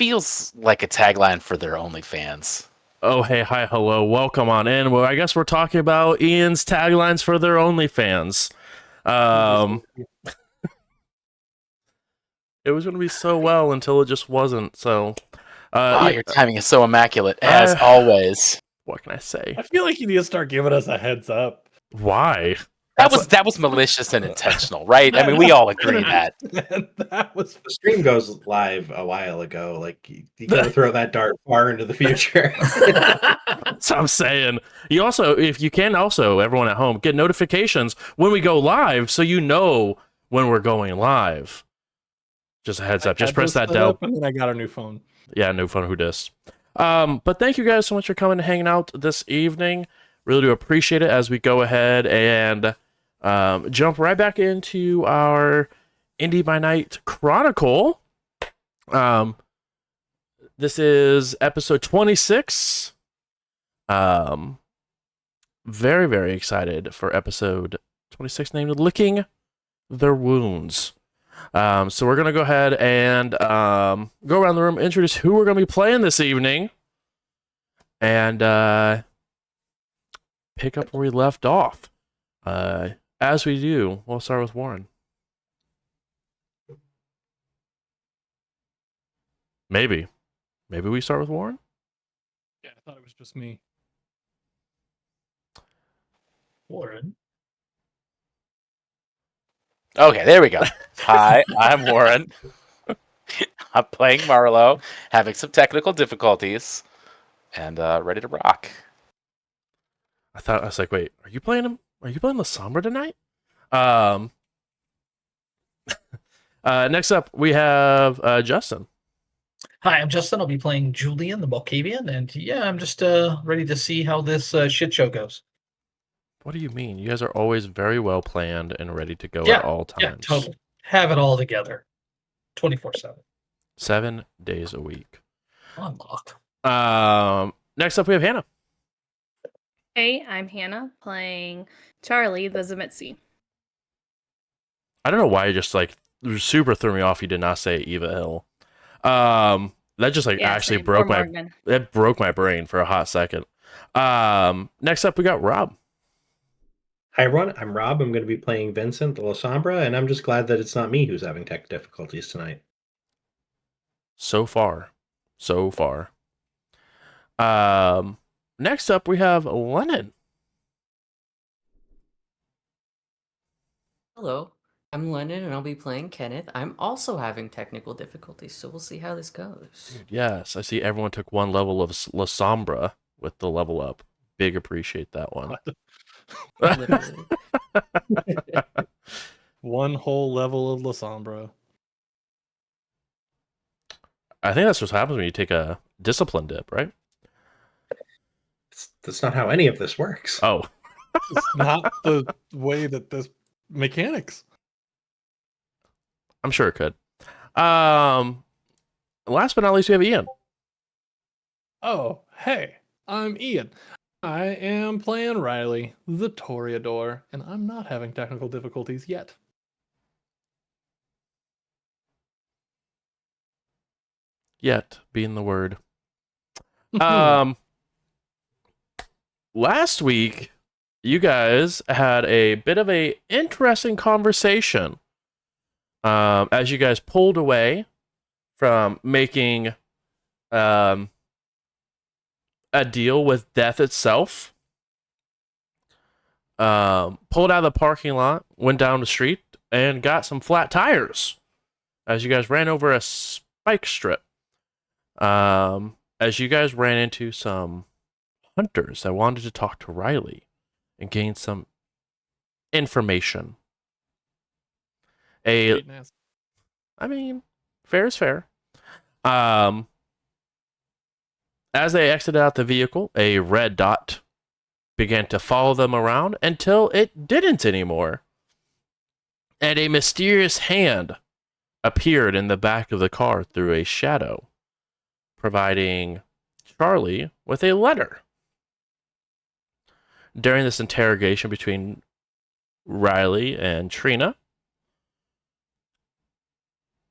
feels like a tagline for their OnlyFans. Oh, hey, hi, hello, welcome on in. Well, I guess we're talking about Ian's taglines for their OnlyFans. Um, it was going to be so well until it just wasn't. So, Oh, yeah, your timing is so immaculate, as always. what can I say? I feel like you need to start giving us a heads up. Why? That was malicious and intentional, right? I mean, we all agree that. That was The stream goes live a while ago. Like you got to throw that dart far into the future. That's what I'm saying. You also, if you can, also everyone at home get notifications when we go live, so you know when we're going live. Just a heads up. Just press that down. And then I got a new phone. Yeah, no fun. Who dis? But thank you guys so much for coming and hanging out this evening. Really do appreciate it as we go ahead and jump right back into our Indy by Night Chronicle. This is episode 26. Very, very excited for episode 26 named Licking Their Wounds. So we're going to go ahead and go around the room, introduce who we're going to be playing this evening, and pick up where we left off. As we do, we'll start with Warren. Maybe we start with Warren? Yeah, I thought it was just me. Warren. Okay, there we go. Hi, I'm Warren. I'm playing Marlowe, having some technical difficulties, and ready to rock. I was like, wait, are you playing him? Are you playing the Sombra tonight? Next up, we have Justin. Hi, I'm Justin. I'll be playing Julian, the Malkavian, and yeah, I'm just ready to see how this shit show goes. What do you mean? You guys are always very well planned and ready to go Yeah, at all times. Yeah, totally. Have it all together. 24/7. 7 days a week. Unlock. Next up, we have Hannah. Hey, I'm Hannah, playing Charlie, the Zemitzi. I don't know why you just like super threw me off. You did not say Eva Hill. That just like actually same. broke Or my Morgan. it broke my brain for a hot second. Next up, we got Rob. Hi everyone, I'm Rob. I'm going to be playing Vincent the Sombra, and I'm just glad that it's not me who's having tech difficulties tonight. So far. Next up, we have Lennon. Hello, I'm Lennon, and I'll be playing Kenneth. I'm also having technical difficulties, so we'll see how this goes. Yes, I see everyone took one level of La Sombra with the level up. Big appreciate that one. Literally. One whole level of La Sombra. I think that's what happens when you take a discipline dip, right? That's not how any of this works. Oh. It's not the way that this mechanics. I'm sure it could. Last but not least, we have Ian. Oh, hey, I'm Ian. I am playing Riley, the Toreador, and I'm not having technical difficulties yet. Yet being the word. Last week, you guys had a bit of a interesting conversation. As you guys pulled away from making a deal with death itself. Pulled out of the parking lot, went down the street, and got some flat tires. As you guys ran over a spike strip. As you guys ran into some hunters that wanted to talk to Riley and gain some information. I mean, fair is fair. As they exited out the vehicle, a red dot began to follow them around until it didn't anymore. And a mysterious hand appeared in the back of the car through a shadow, providing Charlie with a letter. During this interrogation between Riley and Trina,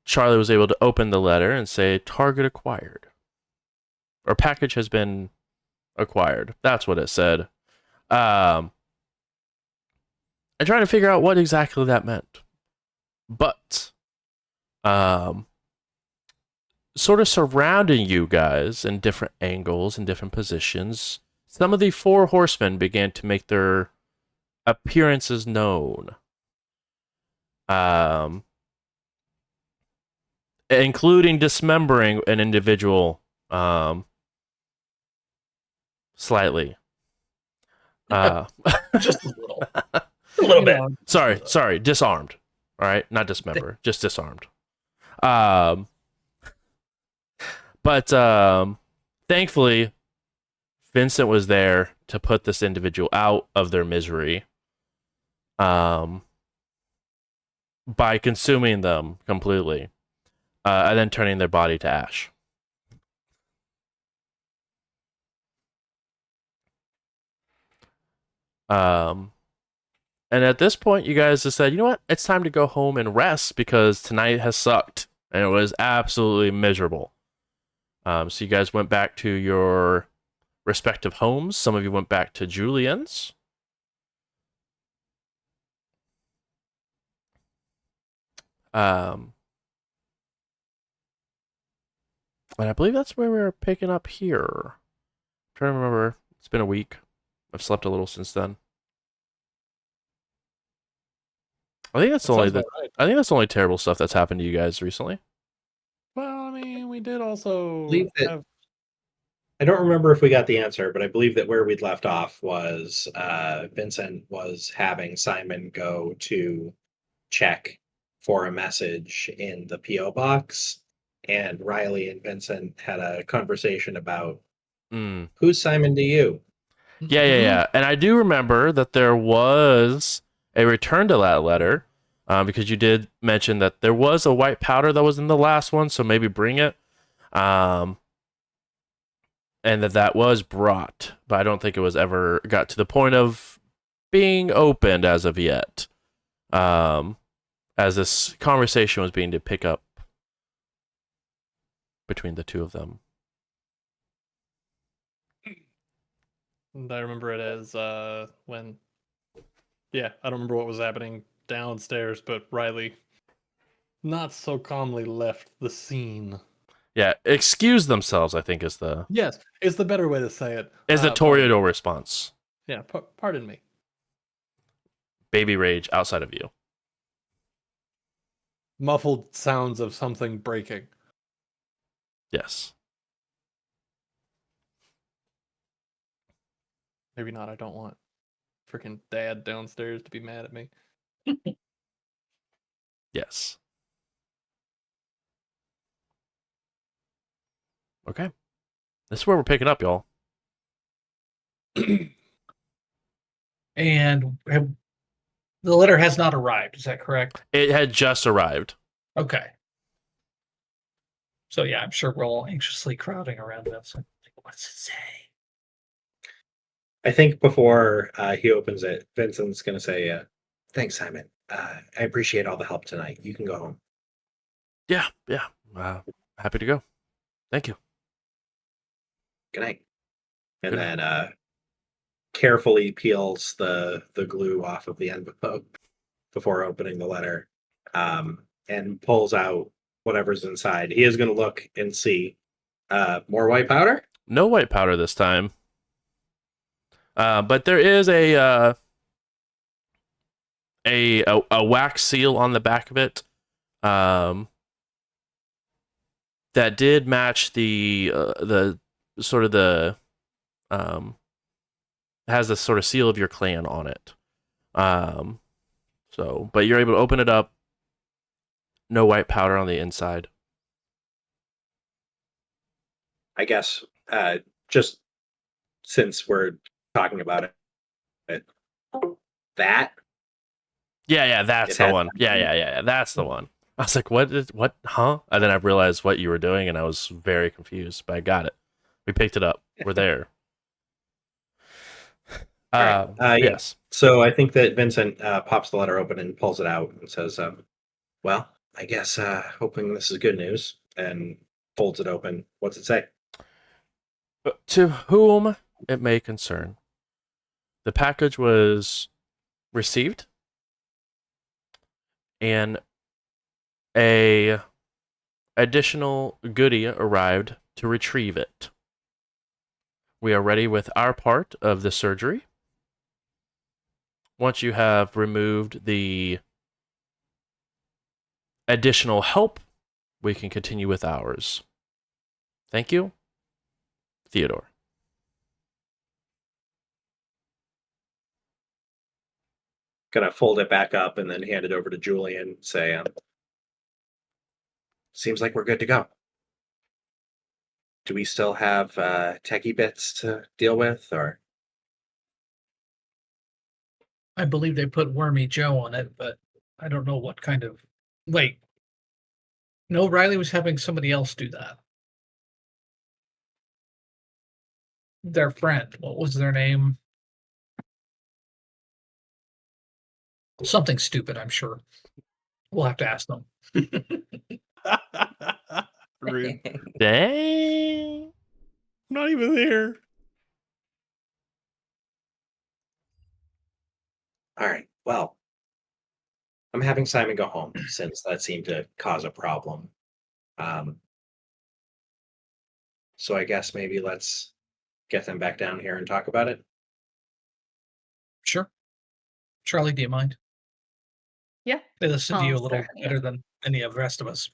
Charlie was able to open the letter and say, "Target acquired," or "Package has been acquired." That's what it said. I'm trying to figure out what exactly that meant, but sort of surrounding you guys in different angles and different positions, some of the four horsemen began to make their appearances known. Including dismembering an individual slightly. Just a little. A little bit. Sorry, disarmed. All right, not dismember, just disarmed. But thankfully, Vincent was there to put this individual out of their misery by consuming them completely and then turning their body to ash. And at this point, you guys just said, you know what? It's time to go home and rest because tonight has sucked and it was absolutely miserable. So you guys went back to your respective homes. Some of you went back to Julian's. And I believe that's where we're picking up here. I'm trying to remember. It's been a week. I've slept a little since then. I think that's only the. Right. I think that's the only terrible stuff that's happened to you guys recently. Well, I mean, we did also Believe that- have. I don't remember if we got the answer, but I believe that where we'd left off was Vincent was having Simon go to check for a message in the P.O. box, and Riley and Vincent had a conversation about who's Simon to you? Yeah. And I do remember that there was a return to that letter because you did mention that there was a white powder that was in the last one, so maybe bring it. And that was brought, but I don't think it was ever got to the point of being opened as of yet. As this conversation was being to pick up between the two of them. And I remember it as when. Yeah, I don't remember what was happening downstairs, but Riley not so calmly left the scene. Yeah, excuse themselves, I think is the Yes, is the better way to say it. Toreador response. Yeah, pardon me. Baby rage outside of you. Muffled sounds of something breaking. Yes. Maybe not. I don't want freaking dad downstairs to be mad at me. Yes. Okay. This is where we're picking up, y'all. And the letter has not arrived. Is that correct? It had just arrived. Okay. So yeah, I'm sure we're all anxiously crowding around it. So, what's it say? I think before he opens it, Vincent's going to say, thanks, Simon. I appreciate all the help tonight. You can go home. Yeah. Happy to go. Thank you. Good night. And Good then carefully peels the glue off of the envelope before opening the letter and pulls out whatever's inside. He is going to look and see more white powder. No white powder this time. But there is a wax seal on the back of it that did match the sort of the has the sort of seal of your clan on it. So, but you're able to open it up. No white powder on the inside. I guess just since we're talking about it, that. Yeah, that's the one. Yeah, that's the one. I was like, what, huh? And then I realized what you were doing, and I was very confused, but I got it. We picked it up. We're there. Yes. So I think that Vincent pops the letter open and pulls it out and says, well, I guess hoping this is good news, and folds it open. What's it say? To whom it may concern, the package was received and a additional goodie arrived to retrieve it. We are ready with our part of the surgery. Once you have removed the additional help, we can continue with ours. Thank you, Theodore. Gonna fold it back up and then hand it over to Julian. Say, seems like we're good to go. Do we still have techie bits to deal with, or? I believe they put Wormy Joe on it, but I don't know what kind of. Wait. No, Riley was having somebody else do that. Their friend. What was their name? Something stupid, I'm sure. We'll have to ask them. Rude. Dang. I'm not even there. All right. Well, I'm having Simon go home since that seemed to cause a problem. Um, so I guess maybe let's get them back down here and talk about it. Sure. Charlie, do you mind? Yeah. They listen to you a I'll little start, yeah. better than any of the rest of us.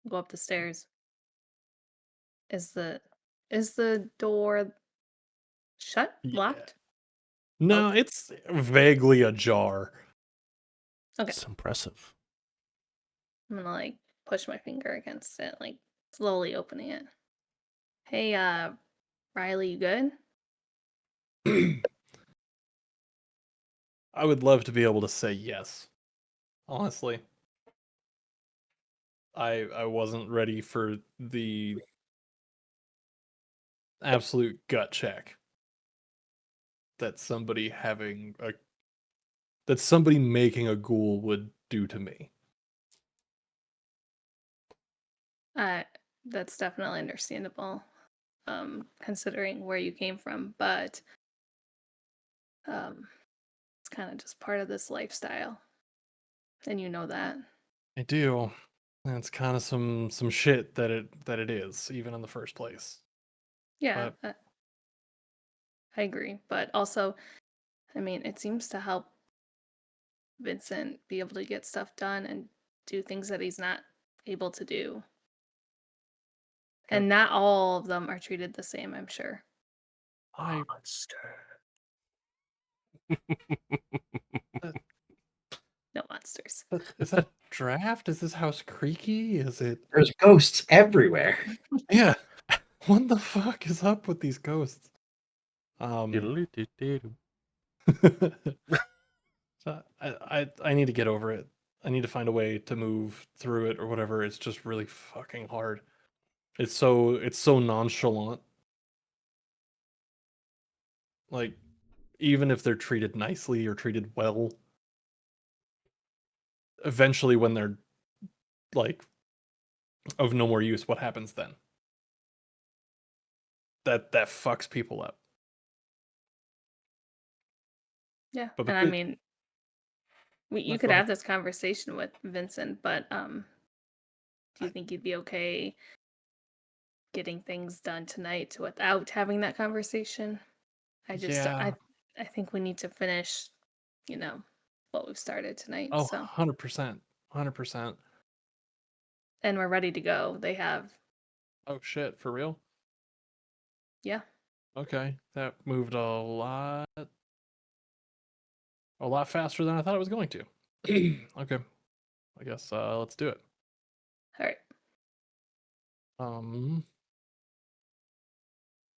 Go up the stairs. Is the door shut? Yeah. Locked? No, it's vaguely ajar. Okay. It's impressive. I'm gonna like push my finger against it, like slowly opening it. Hey, Riley, you good? I would love to be able to say yes. Honestly. I wasn't ready for the absolute gut check that somebody making a ghoul would do to me. That's definitely understandable, considering where you came from, but it's kind of just part of this lifestyle, and you know that. I do. And it's kind of some shit that it is, even in the first place. Yeah, But I agree, but also, I mean, it seems to help Vincent be able to get stuff done and do things that he's not able to do. And not all of them are treated the same, I'm sure. No monsters. Is that draft? Is this house creaky? Is it? There's ghosts everywhere. Yeah. What the fuck is up with these ghosts? Diddle-doo-doo-doo. I need to get over it. I need to find a way to move through it or whatever. It's just really fucking hard. It's so nonchalant. Like, even if they're treated nicely or treated well, eventually when they're like of no more use, what happens then? That fucks people up. Yeah, But and I mean, you No, could go have ahead. this conversation with Vincent, but do you think you'd be okay getting things done tonight without having that conversation? Yeah. I think we need to finish, you know, what we've started tonight. Oh, So, 100%. 100%. and we're ready to go. They have, Oh shit, for real? yeah. Okay. That moved a lot faster than I thought it was going to. Okay. I guess let's do it. All right.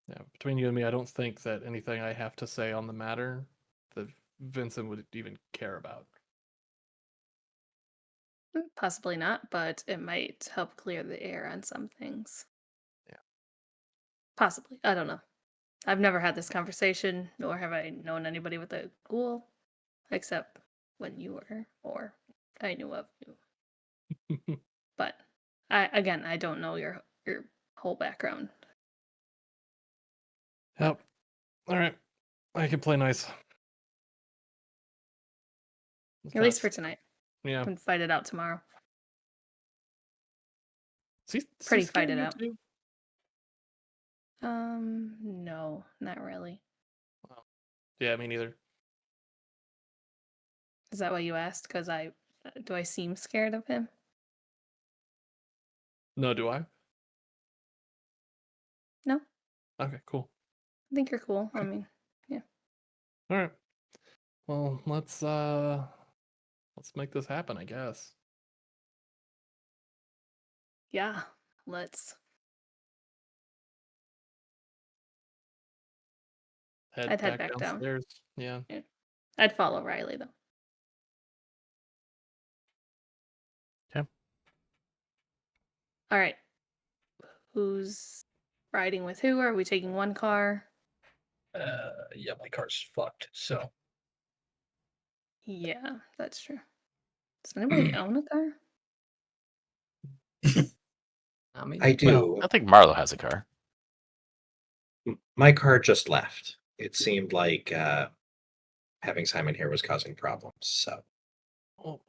Yeah, between you and me, I don't think that anything I have to say on the matter that Vincent would even care about. Possibly not, but it might help clear the air on some things. Yeah. Possibly. I don't know. I've never had this conversation, nor have I known anybody with a ghoul, except when you were, or I knew of you. But I don't know your whole background. Yep. All right. I can play nice. At least for tonight. Yeah. And fight it out tomorrow. Is he Pretty scared fight of it you out. too? No, not really. Yeah, me neither. Is that why you asked? Because do I seem scared of him? No, do I? No, Okay, cool. I think you're cool. I mean, All right. Well, let's make this happen, I guess. yeah. Let's. I'd head back down. downstairs. Yeah. I'd follow Riley though. Okay. All right. Who's riding with who? Are we taking one car? Yeah, my car's fucked. So Yeah, that's true. Does anybody own a car? Not me. I do. I think Marlo has a car. My car just left. It seemed like having Simon here was causing problems. So Well,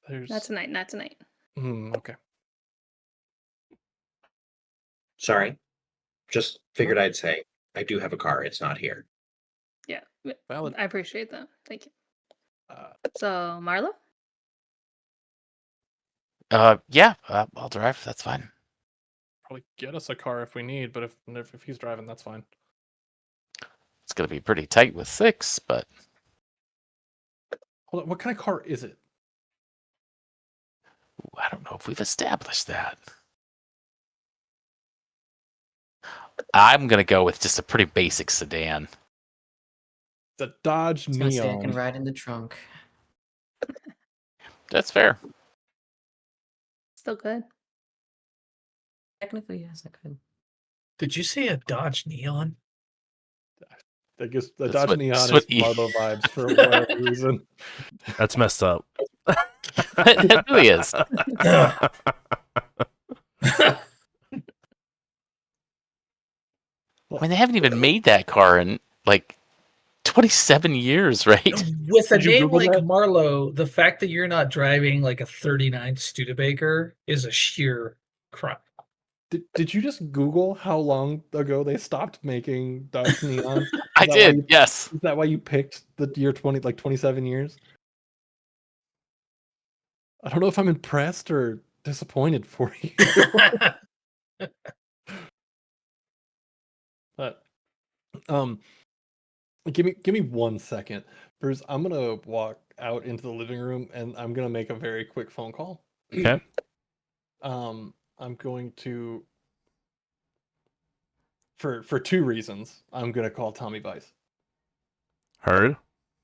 there's. Not tonight. Not tonight. Okay. sorry. Just figured I'd say I do have a car. It's not here. Yeah, Valid. I appreciate that. Thank you. Uh, So Marlo, Yeah, I'll drive. That's fine. probably get us a car if we need, but if he's driving, that's fine. It's gonna be pretty tight with 6, but Hold on, what kind of car is it? I don't know if we've established that. I'm gonna go with just a pretty basic sedan. It's a Dodge I was gonna say I can Neon. ride in the trunk. That's fair. still good. Technically, yes, I could. did you say a Dodge Neon? I guess the That's Dodge what- Neon that's is what you- Marlo vibes for whatever reason. That's messed up. It really is. I mean, they haven't even made that car in like 27 years, right? With a Did you name Google like that? Marlo, the fact that you're not driving like a 39 Studebaker is a sheer crime. Did you just Google how long ago they stopped making Dodge Neons? I that why did. you- Yes. Is that why you picked the year 27 years? I don't know if I'm impressed or disappointed for you. But give me 1 second. Bruce, I'm gonna walk out into the living room and I'm gonna make a very quick phone call. Okay. I'm going to for 2 reasons. I'm gonna call Tommy Vice. Heard.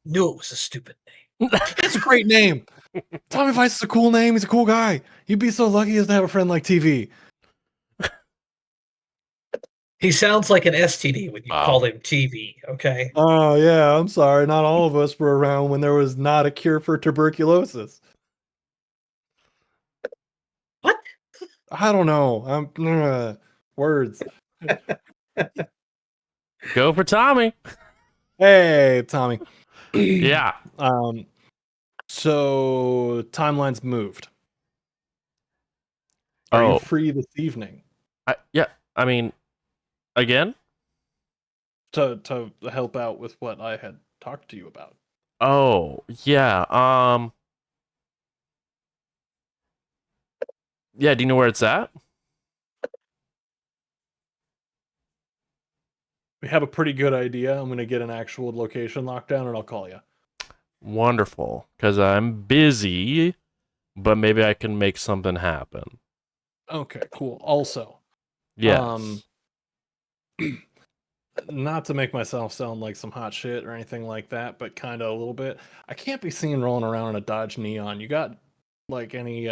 Knew it was a stupid name. It's a great name. Tommy Vice is a cool name. He's a cool guy. You'd be so lucky as to have a friend like TV. He sounds like an STD when you Wow. call him TV, okay? Oh yeah, I'm sorry. Not all of us were around when there was not a cure for tuberculosis. What? I don't know. Words. Go for Tommy. Hey, Tommy. Yeah. So timelines moved. Are you Oh. free this evening Yeah. I mean, again. to help out with what I had talked to you about? Oh yeah. Yeah. Do you know where it's at? We have a pretty good idea. I'm going to get an actual location lockdown and I'll call you. Wonderful. Because I'm busy, but maybe I can make something happen. Okay, cool. Also, Yes. not to make myself sound like some hot shit or anything like that, but kind of a little bit. I can't be seen rolling around in a Dodge Neon. You got like any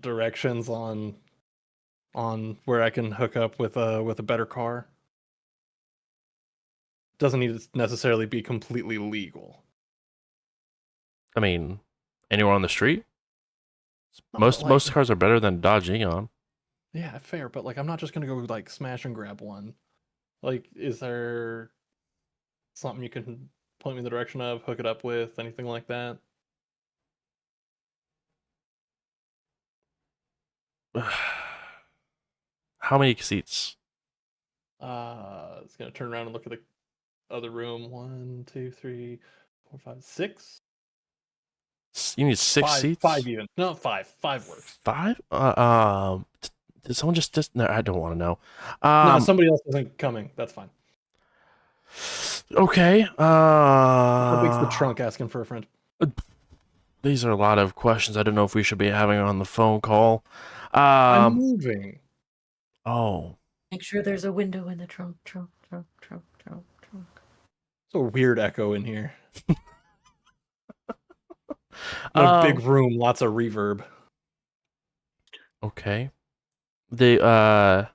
directions on where I can hook up with a better car? Doesn't need to necessarily be completely legal. I mean, anywhere on the street. No, Most but, most cars are better than Dodge Eon. Yeah, fair, but like I'm not just gonna go like smash and grab one. Like, is there something you can point me in the direction of, hook it up with, anything like that? How many seats? It's gonna turn around and look at the other room. 1, 2, 3, 4, 5, 6. You need six seats. 5 even. No, 5. 5 works. 5? Did someone just? No, I don't want to know. No, somebody else isn't coming. That's fine. Okay. How big's the trunk? Asking for a friend. These are a lot of questions. I don't know if we should be having on the phone call. I'm moving. Oh. Make sure there's a window in the trunk. It's a weird echo in here. A big room, lots of reverb. Okay. Let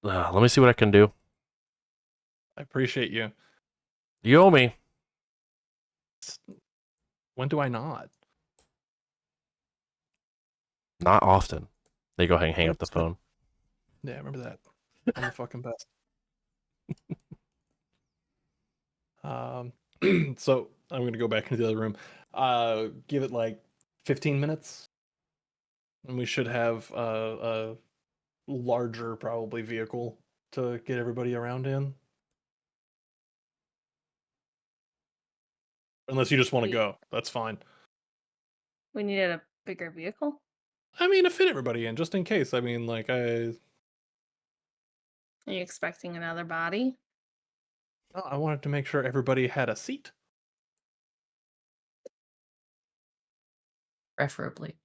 me see what I can do. I appreciate you. You owe me. When do I not? Not often. They go hang up the That's good. phone. Yeah, I remember that. I'm the fucking best. So I'm gonna go back into the other room. Give it like 15 minutes, and we should have a larger, probably vehicle to get everybody around in. Unless you just want to go, that's fine. We needed a bigger vehicle. I mean, to fit everybody in, just in case. I mean, like Are you expecting another body? I wanted to make sure everybody had a seat. Preferably.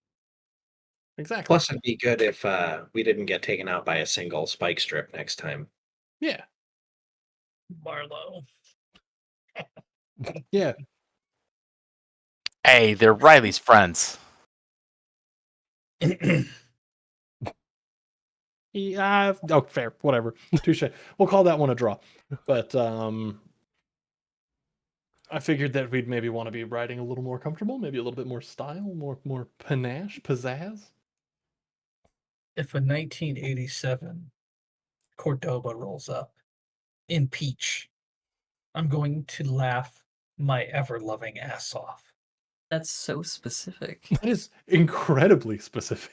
Exactly. Plus, it'd be good if we didn't get taken out by a single spike strip next time. Yeah. Barlow. Yeah. Hey, they're Riley's friends. Yeah. Oh, fair. Whatever. Touche. We'll call that one a draw. But I figured that we'd maybe want to be riding a little more comfortable, maybe a little bit more style, more panache, pizzazz. If a 1987 Cordoba rolls up in peach, I'm going to laugh my ever-loving ass off. That's so specific. That is incredibly specific.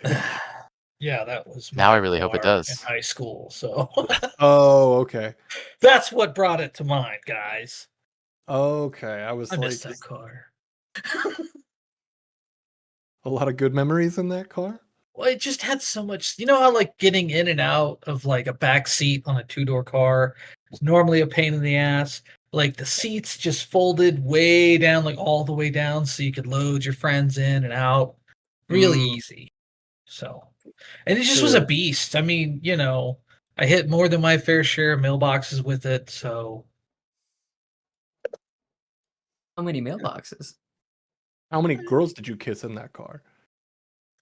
Yeah, that was Now my I really hope it car does. in high school. So Oh, okay. that's what brought it to mind, guys. Okay. I was I like, miss that car. a lot of good memories in that car. Well, it just had so much. You know how like getting in and out of like a back seat on a two-door car is normally a pain in the ass. Like the seats just folded way down, like all the way down, so you could load your friends in and out really easy. So, and it just was a Sure. beast. I mean, you know, I hit more than my fair share of mailboxes with it. So, How many mailboxes? How many girls did you kiss in that car?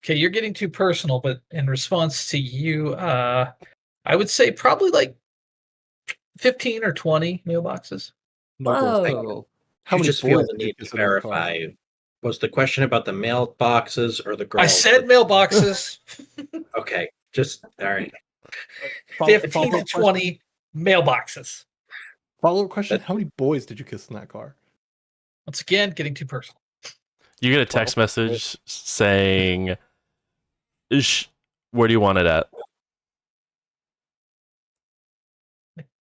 okay, you're getting too personal, but in response to you, I would say probably like 15 or 20 mailboxes. No girls. Whoa. How You many just feel boys the did you need to kiss in that car? verify. Was the question about the mailboxes or the girls? I said mailboxes. Okay, just all right. 15 to Follow-up 20 mailboxes. Follow-up question: how many boys did you kiss in that car? Once again, getting too personal. You get a text message saying, "Where do you want it at?"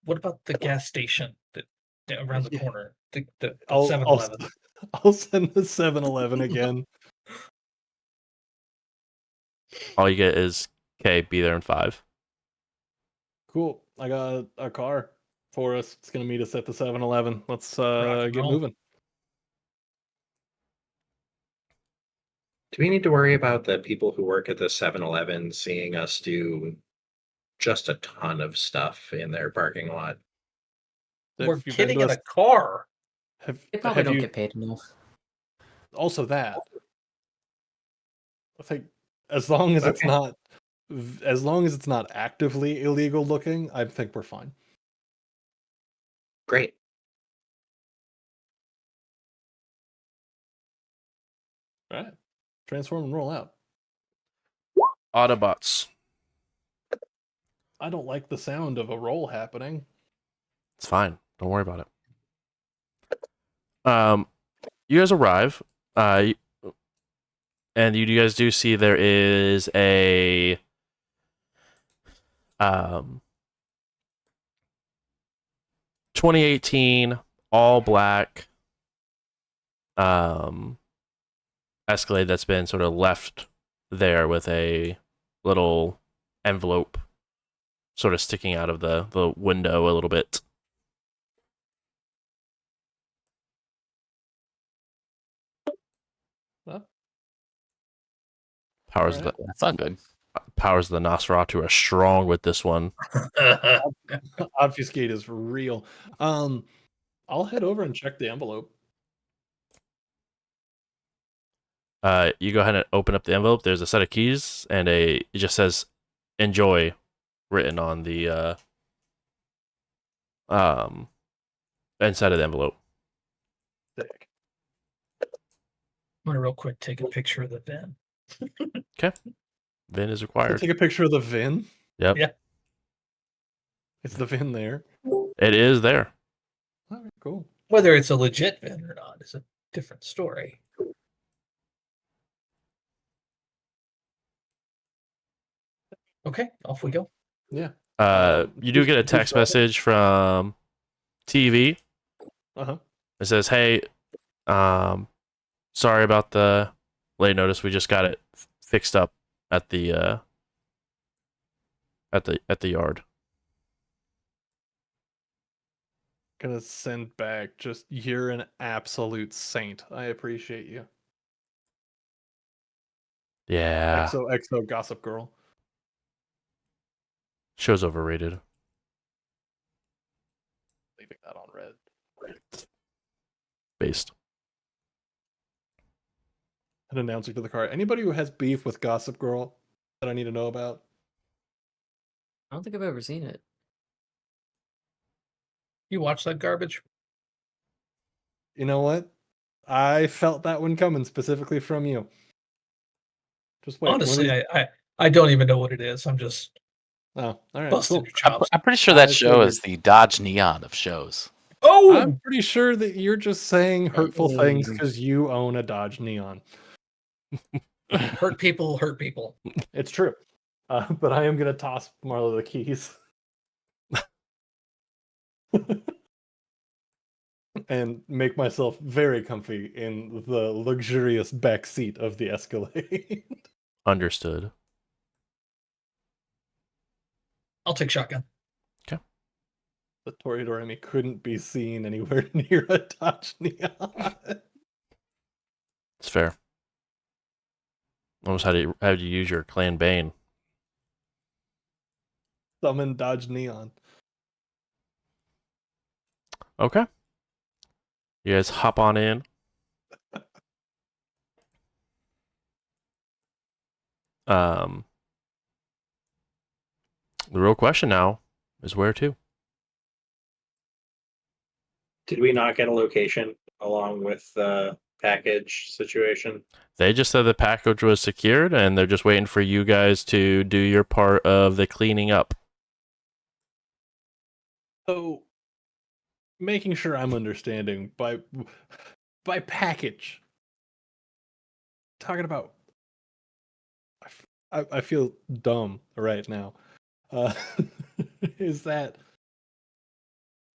What about the gas station that around the Yeah. corner? The I'll 7-Eleven. I'll send the 7-Eleven again. All you get is, "Okay, be there in 5." Cool. I got a car for us. It's gonna meet us at the 7-Eleven. Let's Rock and get roll. moving. Do we need to worry about the people who work at the 7-Eleven seeing us do just a ton of stuff in their parking lot? We're Have you been kidding to in a car. They probably don't you get paid enough. also that? I think as long as it's Okay. not actively illegal looking, I think we're fine. Great. All right. Transform and roll out. Autobots. I don't like the sound of a roll happening. It's fine. Don't worry about it. You guys arrive. And you guys do see there is a 2018 all black Escalade that's been sort of left there with a little envelope sort of sticking out of the window a little bit. Well, Powers alright. That's not good. Powers of the Nosferatu are strong with this one. Obfuscate is real. I'll head over and check the envelope. You go ahead and open up the envelope. There's a set of keys and it just says "enjoy" written on the inside of the envelope. Sick. I'm gonna real quick take a picture of the VIN. VIN is So required. take a picture of the VIN. Yep. Yeah. Is the VIN there? It is there. All right, cool. Whether it's a legit VIN or not is a different story. Okay, off we go. Yeah. You do get a text message from TV. Uh-huh. It says, "Hey, sorry about the late notice. We just got it fixed up at the yard." Gonna send back just, you're an absolute saint. I appreciate you. Yeah, XOXO Gossip Girl. show's overrated. Leaving that on red. Based. An announcer to the car. Anybody who has beef with Gossip Girl that I need to know about? I don't think I've ever seen it. You watch that garbage? You know what? I felt that one coming specifically from you. Just wait. Honestly, I don't even know what it is. I'm just Oh, all right, busting cool. your chops. I'm pretty sure that I show figured. is the Dodge Neon of shows. Oh, I'm pretty sure that you're just saying hurtful things because you own a Dodge Neon. hurt people, hurt people. It's true. But I am going to toss Marlo the keys. And make myself very comfy in the luxurious back seat of the Escalade. Understood. I'll take shotgun. The Toreador Emmy couldn't be seen anywhere near a Dodge Neon. It's fair. Almost had to use your clan Bane. Summon Dodge Neon. Okay. You guys hop on in. The real question now is where to? Did we not get a location along with the package situation? They just said the package was secured and they're just waiting for you guys to do your part of the cleaning up. So, making sure I'm understanding by package, talking about, I feel dumb right now. Is that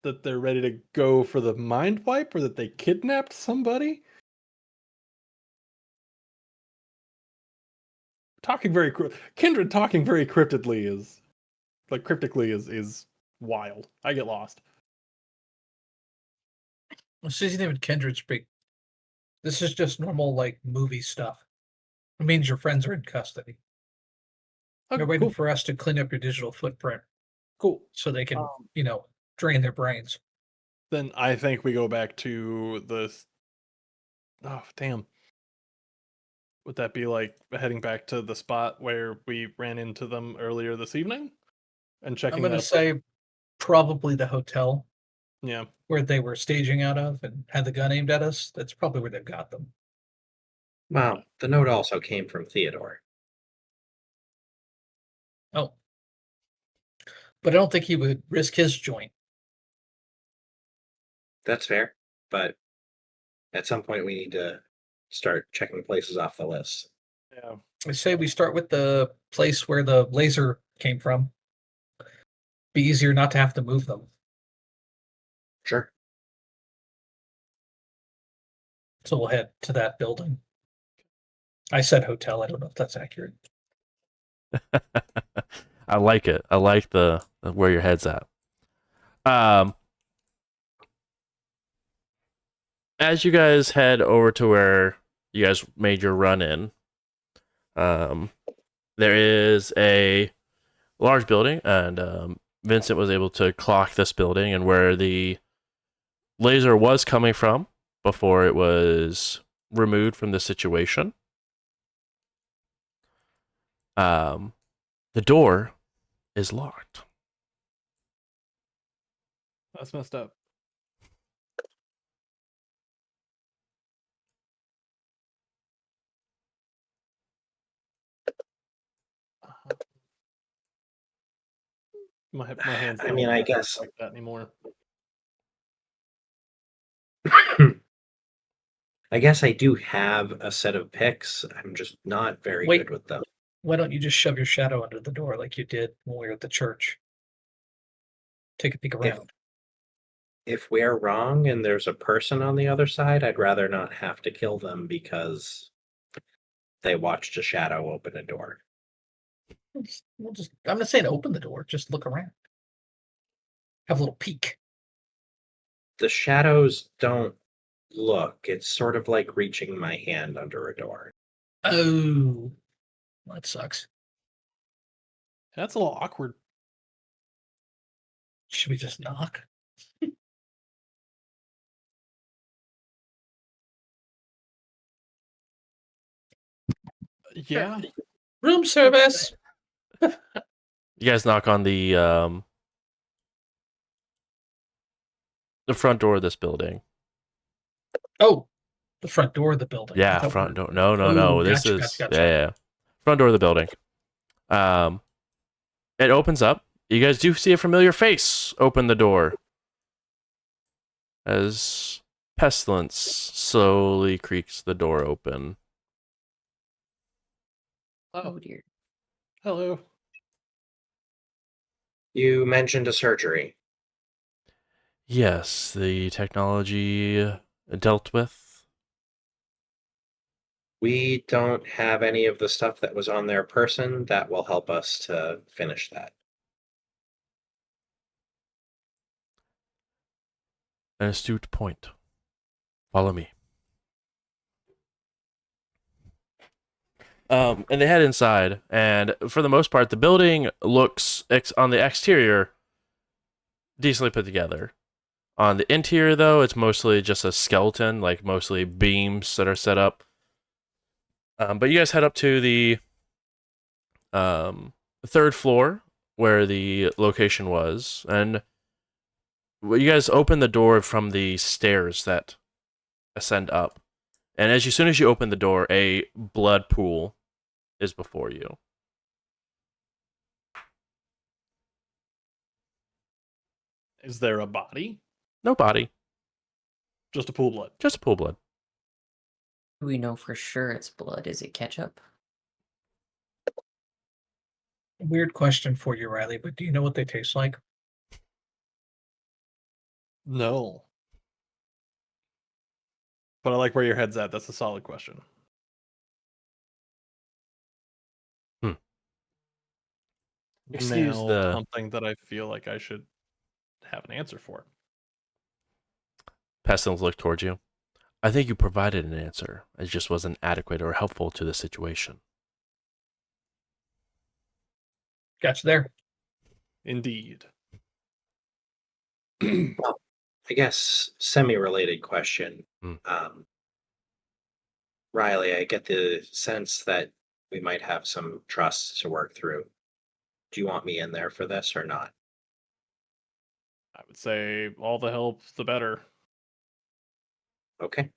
they're ready to go for the mind wipe, or that they kidnapped somebody? Kindred talking very cryptically is wild. I get lost. Well, she's even Kindred speak. This is just normal like movie stuff. It means your friends are in custody. They're waiting Cool. for us to clean up your digital footprint Cool. so they can, drain their brains. Then I think we go back to the. Oh, damn. Would that be like heading back to the spot where we ran into them earlier this evening? And checking I'm going to that- say probably the hotel Yeah. where they were staging out of and had the gun aimed at us. That's probably where they've got them. Well, the note also came from Theodore. Oh. But I don't think he would risk his joint. That's fair, but at some point we need to start checking places off the list. Yeah. I say we start with the place where the laser came from. Be easier not to have to move them. Sure. So we'll head to that building. I said hotel. I don't know if that's accurate. I like it. I like the where your head's at. As you guys head over to where you guys made your run in, there is a large building, and Vincent was able to clock this building and where the laser was coming from before it was removed from the situation. The door is locked. That's messed up. My hands. I mean, I don't guess. like that anymore. I guess I do have a set of picks. I'm just not very Wait. good with them. Why don't you just shove your shadow under the door like you did when we were at the church? Take a peek around. If we're wrong and there's a person on the other side, I'd rather not have to kill them because they watched a shadow open a door. I'm not saying open the door. Just look around. Have a little peek. The shadows don't look. It's sort of like reaching my hand under a door. Oh, that sucks. That's a little awkward. Should we just knock? Yeah. Room service. You guys knock on the front door of this building. Oh, the front door of the building. I Yeah, thought front we door. No. Oh, This gotcha, is gotcha. yeah. Front door of the building. It opens up. You guys do see a familiar face open the door as Pestilence slowly creaks the door open. Oh dear. Hello. You mentioned a surgery. Yes, the technology dealt with. We don't have any of the stuff that was on their person that will help us to finish that. An astute point. Follow me. And they head inside, and for the most part, the building looks on the exterior decently put together. On the interior, though, it's mostly just a skeleton, like mostly beams that are set up. But you guys head up to the third floor where the location was, and you guys open the door from the stairs that ascend up. And soon as you open the door, a blood pool is before you. Is there a body? No body, Just a pool of blood. just a pool of blood. Do we know for sure it's blood? Is it ketchup? Weird question for you, Riley, but do you know what they taste like? No. But I like where your head's at. That's a solid question. Excuse Now, the- something that I feel like I should have an answer for. Pestilence looked towards you. I think you provided an answer. It just wasn't adequate or helpful to the situation. Gotcha there. Indeed. Well, I guess semi-related question. Riley, I get the sense that we might have some trust to work through. Do you want me in there for this or not? I would say all the help, the better. Okay.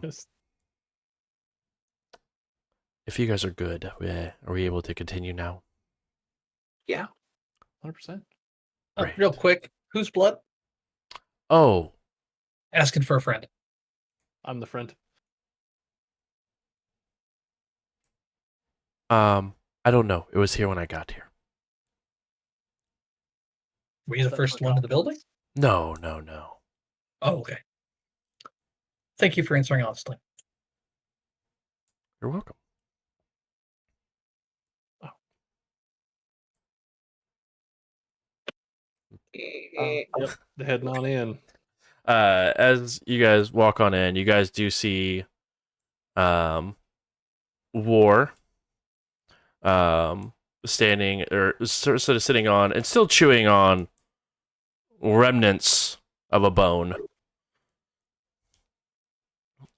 Just If you guys are good, are we able to continue now? Yeah. 100%. Great. Real quick, whose blood? Oh, Asking for a friend. I'm the friend. I don't know. It was here when I got here. Were you the first one in the building? No. Oh, okay. Thank you for answering honestly. You're welcome. Yep, heading on in. As you guys walk on in, you guys do see War standing or sort of sitting on and still chewing on remnants of a bone.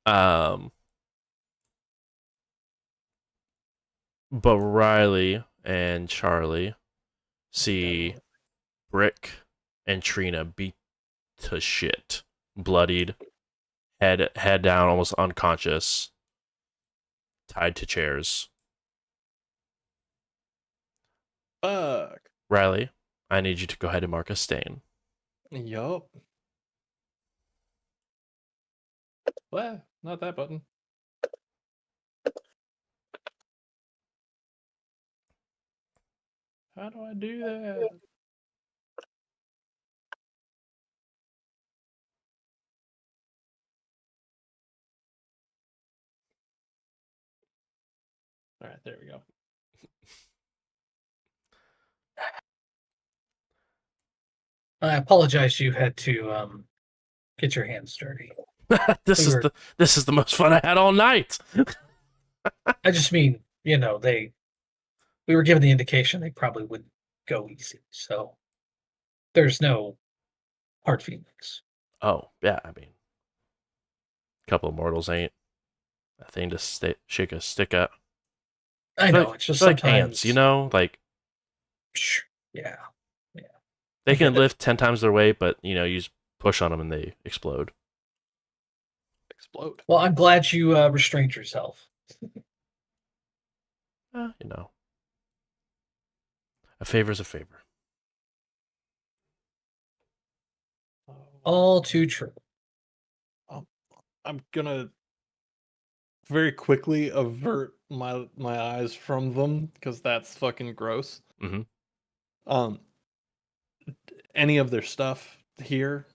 But Riley and Charlie see Brick and Trina beat to shit, bloodied, head down, almost unconscious, tied to chairs. Fuck. Riley, I need you to go ahead and mark a stain. Yup. Well, not that button. How do I do that? All right, there we go. I apologize you had to get your hands dirty. This is the most fun I had all night. I just mean, we were given the indication they probably wouldn't go easy. So there's no hard feelings. Oh yeah, I mean, a couple of mortals ain't a thing to shake a stick at. I know, it's just they're like sometimes ants, you know, like yeah. they I can get it. lift 10 times their weight, but you just push on them and they explode. Explode. Well, I'm glad you restrained yourself. A favor's a favor. All too true. I'm gonna very quickly avert my eyes from them because that's fucking gross. Mm-hmm. Any of their stuff here,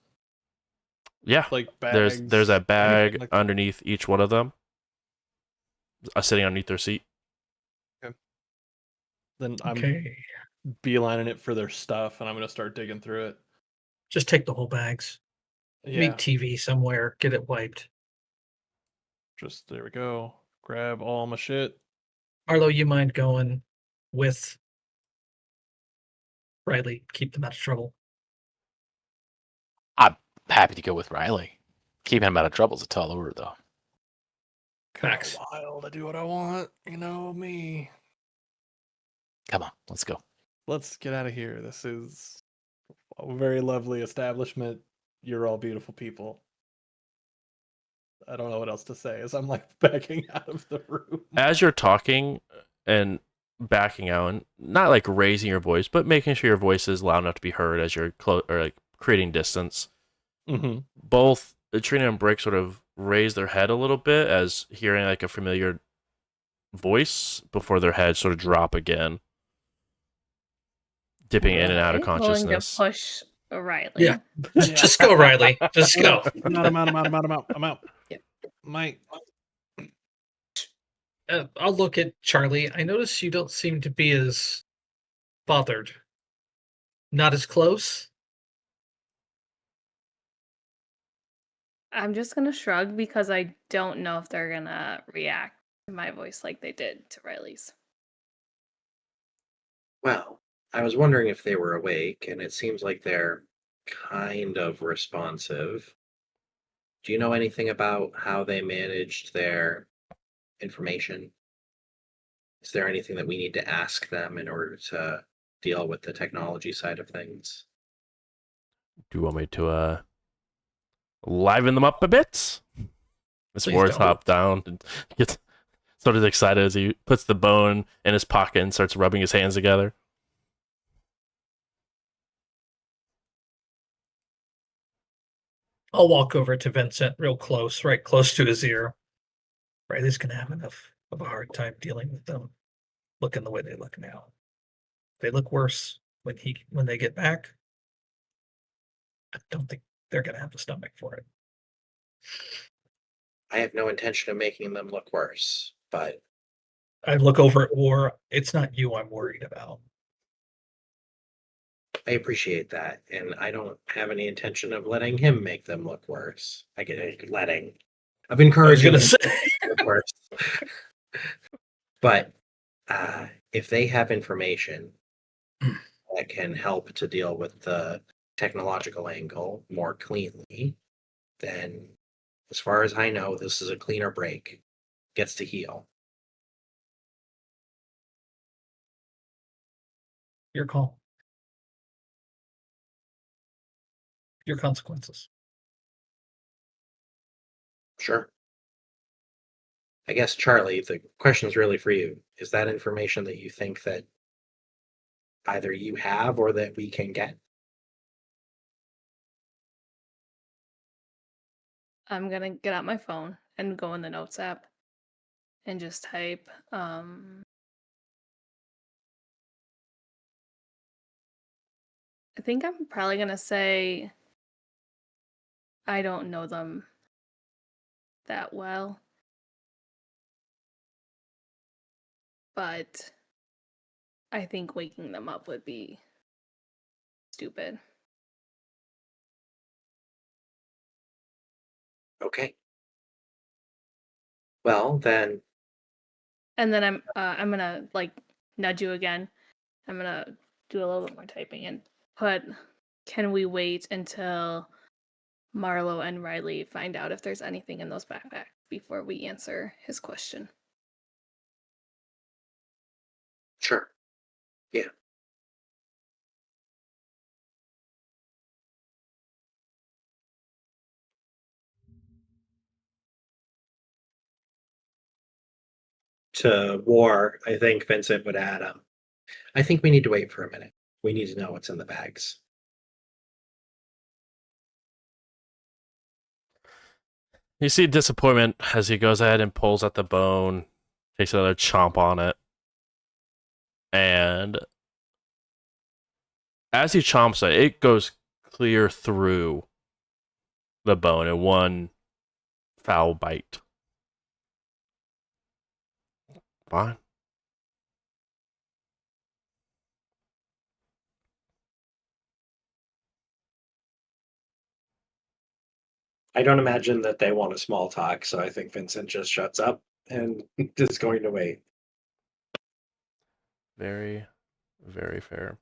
Yeah, like bags. there's a bag anything like that? underneath each one of them, sitting underneath their seat. Then I'm Okay. beelining it for their stuff, and I'm gonna start digging through it. Just take the whole bags. Yeah, Meet TV somewhere. Get it wiped. just there we go. Grab all my shit. Arlo, you mind going with Riley? Keep them out of trouble. I'm happy to go with Riley. Keeping him out of trouble is a tall order, though. Facts. Wild, I do what I want. You know me. Come on, let's go. Let's get out of here. This is a very lovely establishment. You're all beautiful people. I don't know what else to say as I'm like backing out of the room. As you're talking and backing out, and not like raising your voice, but making sure your voice is loud enough to be heard as you're or like creating distance. Mm-hmm. Both Trina and Brick sort of raise their head a little bit as hearing like a familiar voice before their heads sort of drop again, dipping in and out of I'm going to consciousness. push Riley. Yeah. Just go, Riley. Just go. I'm out. Yeah. Mike. I'll look at Charlie. I notice you don't seem to be as bothered. Not as close. I'm just going to shrug because I don't know if they're going to react to my voice like they did to Riley's. Well, I was wondering if they were awake, and it seems like they're kind of responsive. Do you know anything about how they managed their information? Is there anything that we need to ask them in order to deal with the technology side of things? Do you want me to liven them up a bit? Miss Please Ward's don't. hopped down and gets sort of excited as he puts the bone in his pocket and starts rubbing his hands together. I'll walk over to Vincent real close, right close to his ear. Riley's gonna have enough of a hard time dealing with them looking the way they look now. They look worse when they get back. I don't think they're gonna have the stomach for it. I have no intention of making them look worse, but I look over at War. It's not you I'm worried about. I appreciate that, and I don't have any intention of letting him make them look worse. Of I was encouraging gonna him say to look worse. But if they have information that can help to deal with the technological angle more cleanly, then as far as I know, this is a cleaner break. Gets to heal. your call. Your consequences. Sure. I guess, Charlie, the question is really for you. Is that information that you think that either you have or that we can get? I'm gonna get out my phone and go in the notes app and just type I think I'm probably gonna say I don't know them that well, but I think waking them up would be stupid. Okay. Well, then, And then I'm gonna like nudge you again. I'm gonna do a little bit more typing and put, can we wait until Marlo and Riley find out if there's anything in those backpacks before we answer his question? sure. Yeah. To War, I think Vincent would add, I think we need to wait for a minute. We need to know what's in the bags. You see disappointment as he goes ahead and pulls at the bone, takes another chomp on it, and as he chomps it, it goes clear through the bone in one foul bite. Fine. I don't imagine that they want a small talk, so I think Vincent just shuts up and is going to wait. Very, very fair.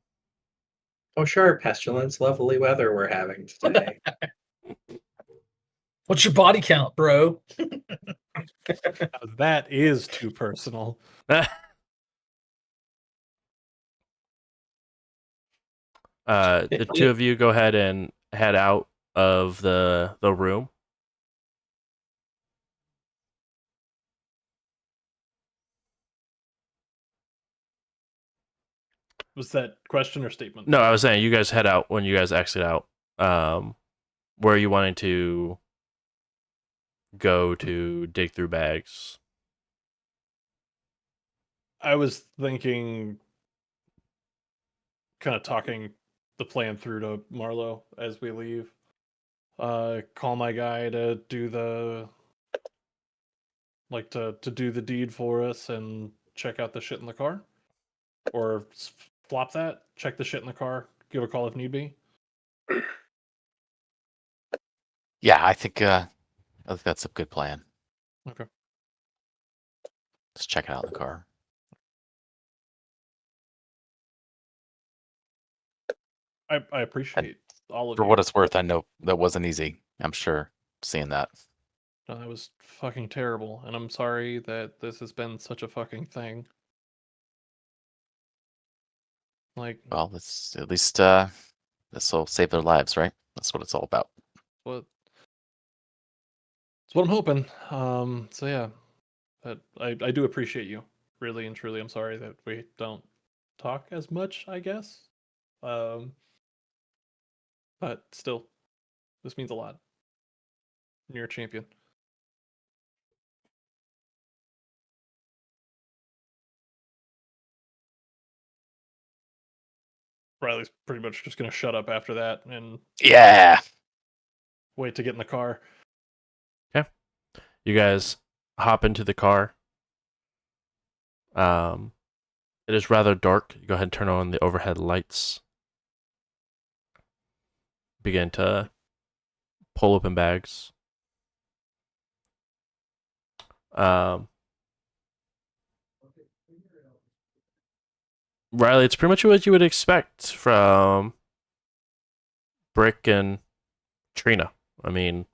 Oh, sure, pestilence, lovely weather we're having today. What's your body count, bro? That is too personal. The two of you go ahead and head out of the room. Was that question or statement? No, I was saying you guys head out when you guys exit out. Where are you wanting to go to dig through bags? I was thinking, kind of talking the plan through to Marlo as we leave. Call my guy to do the to do the deed for us and check out the shit in the car, or flop that, check the shit in the car, give a call if need be. Yeah, I think that's a good plan. Okay. Let's check it out in the car. I appreciate all of For you. what it's worth, I know that wasn't easy. I'm sure seeing that. No, that was fucking terrible, and I'm sorry that this has been such a fucking thing. Like, Well, let's at least this will save their lives, right? That's what it's all about. what? That's what I'm hoping. So yeah, but I do appreciate you, really and truly. I'm sorry that we don't talk as much, I guess. Um, but still, this means a lot. You're a champion. Riley's pretty much just gonna shut up after that and Yeah. wait to get in the car. You guys hop into the car. It is rather dark. You go ahead and turn on the overhead lights. Begin to pull open bags. Riley, it's pretty much what you would expect from Brick and Trina. I mean,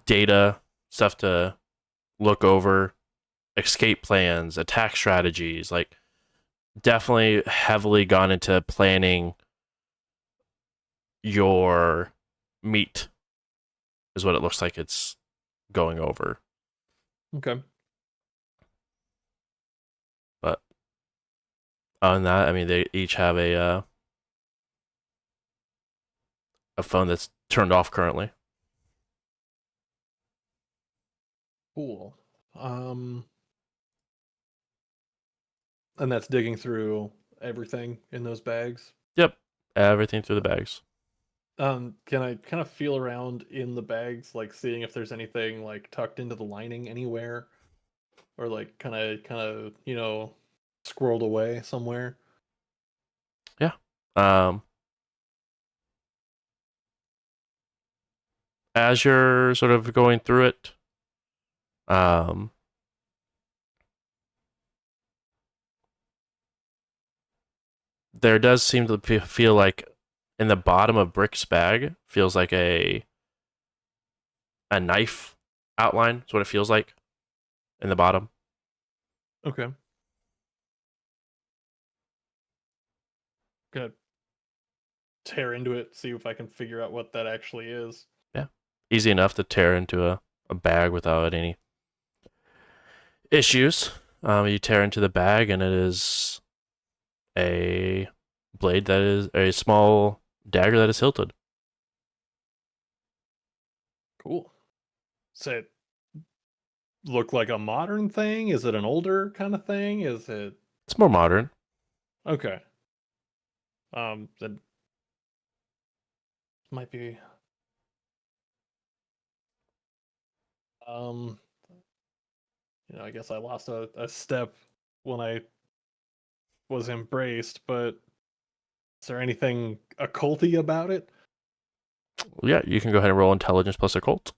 data, stuff to look over, escape plans, attack strategies, like definitely heavily gone into planning your meet is what it looks like it's going over. Okay. But other than that, I mean, they each have a phone that's turned off currently. Cool. And that's digging through everything in those bags. Yep, everything through the bags. Can I kind of feel around in the bags, like seeing if there's anything like tucked into the lining anywhere, or like kind of squirreled away somewhere? Yeah. As you're sort of going through it, there does seem to feel like in the bottom of Brick's bag feels like a knife outline. That's what it feels like in the bottom. Okay. Gonna tear into it, see if I can figure out what that actually is. Yeah, easy enough to tear into a bag without any issues. You tear into the bag, and it is a blade that is a small dagger that is hilted. Cool. Does it look like a modern thing? Is it an older kind of thing? Is it It's more modern. okay? Then might be um I guess I lost a step when I was embraced, but is there anything occulty about it? Yeah, you can go ahead and roll intelligence plus occult.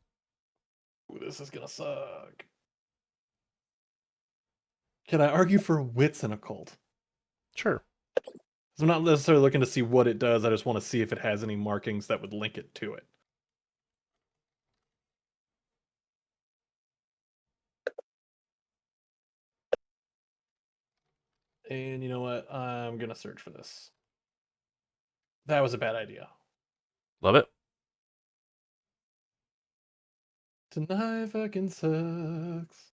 Ooh, this is gonna suck. Can I argue for wits and occult? Sure. I'm not necessarily looking to see what it does. I just want to see if it has any markings that would link it to it. And you know what? I'm gonna search for this. That was a bad idea. Love it. Tonight fucking sucks.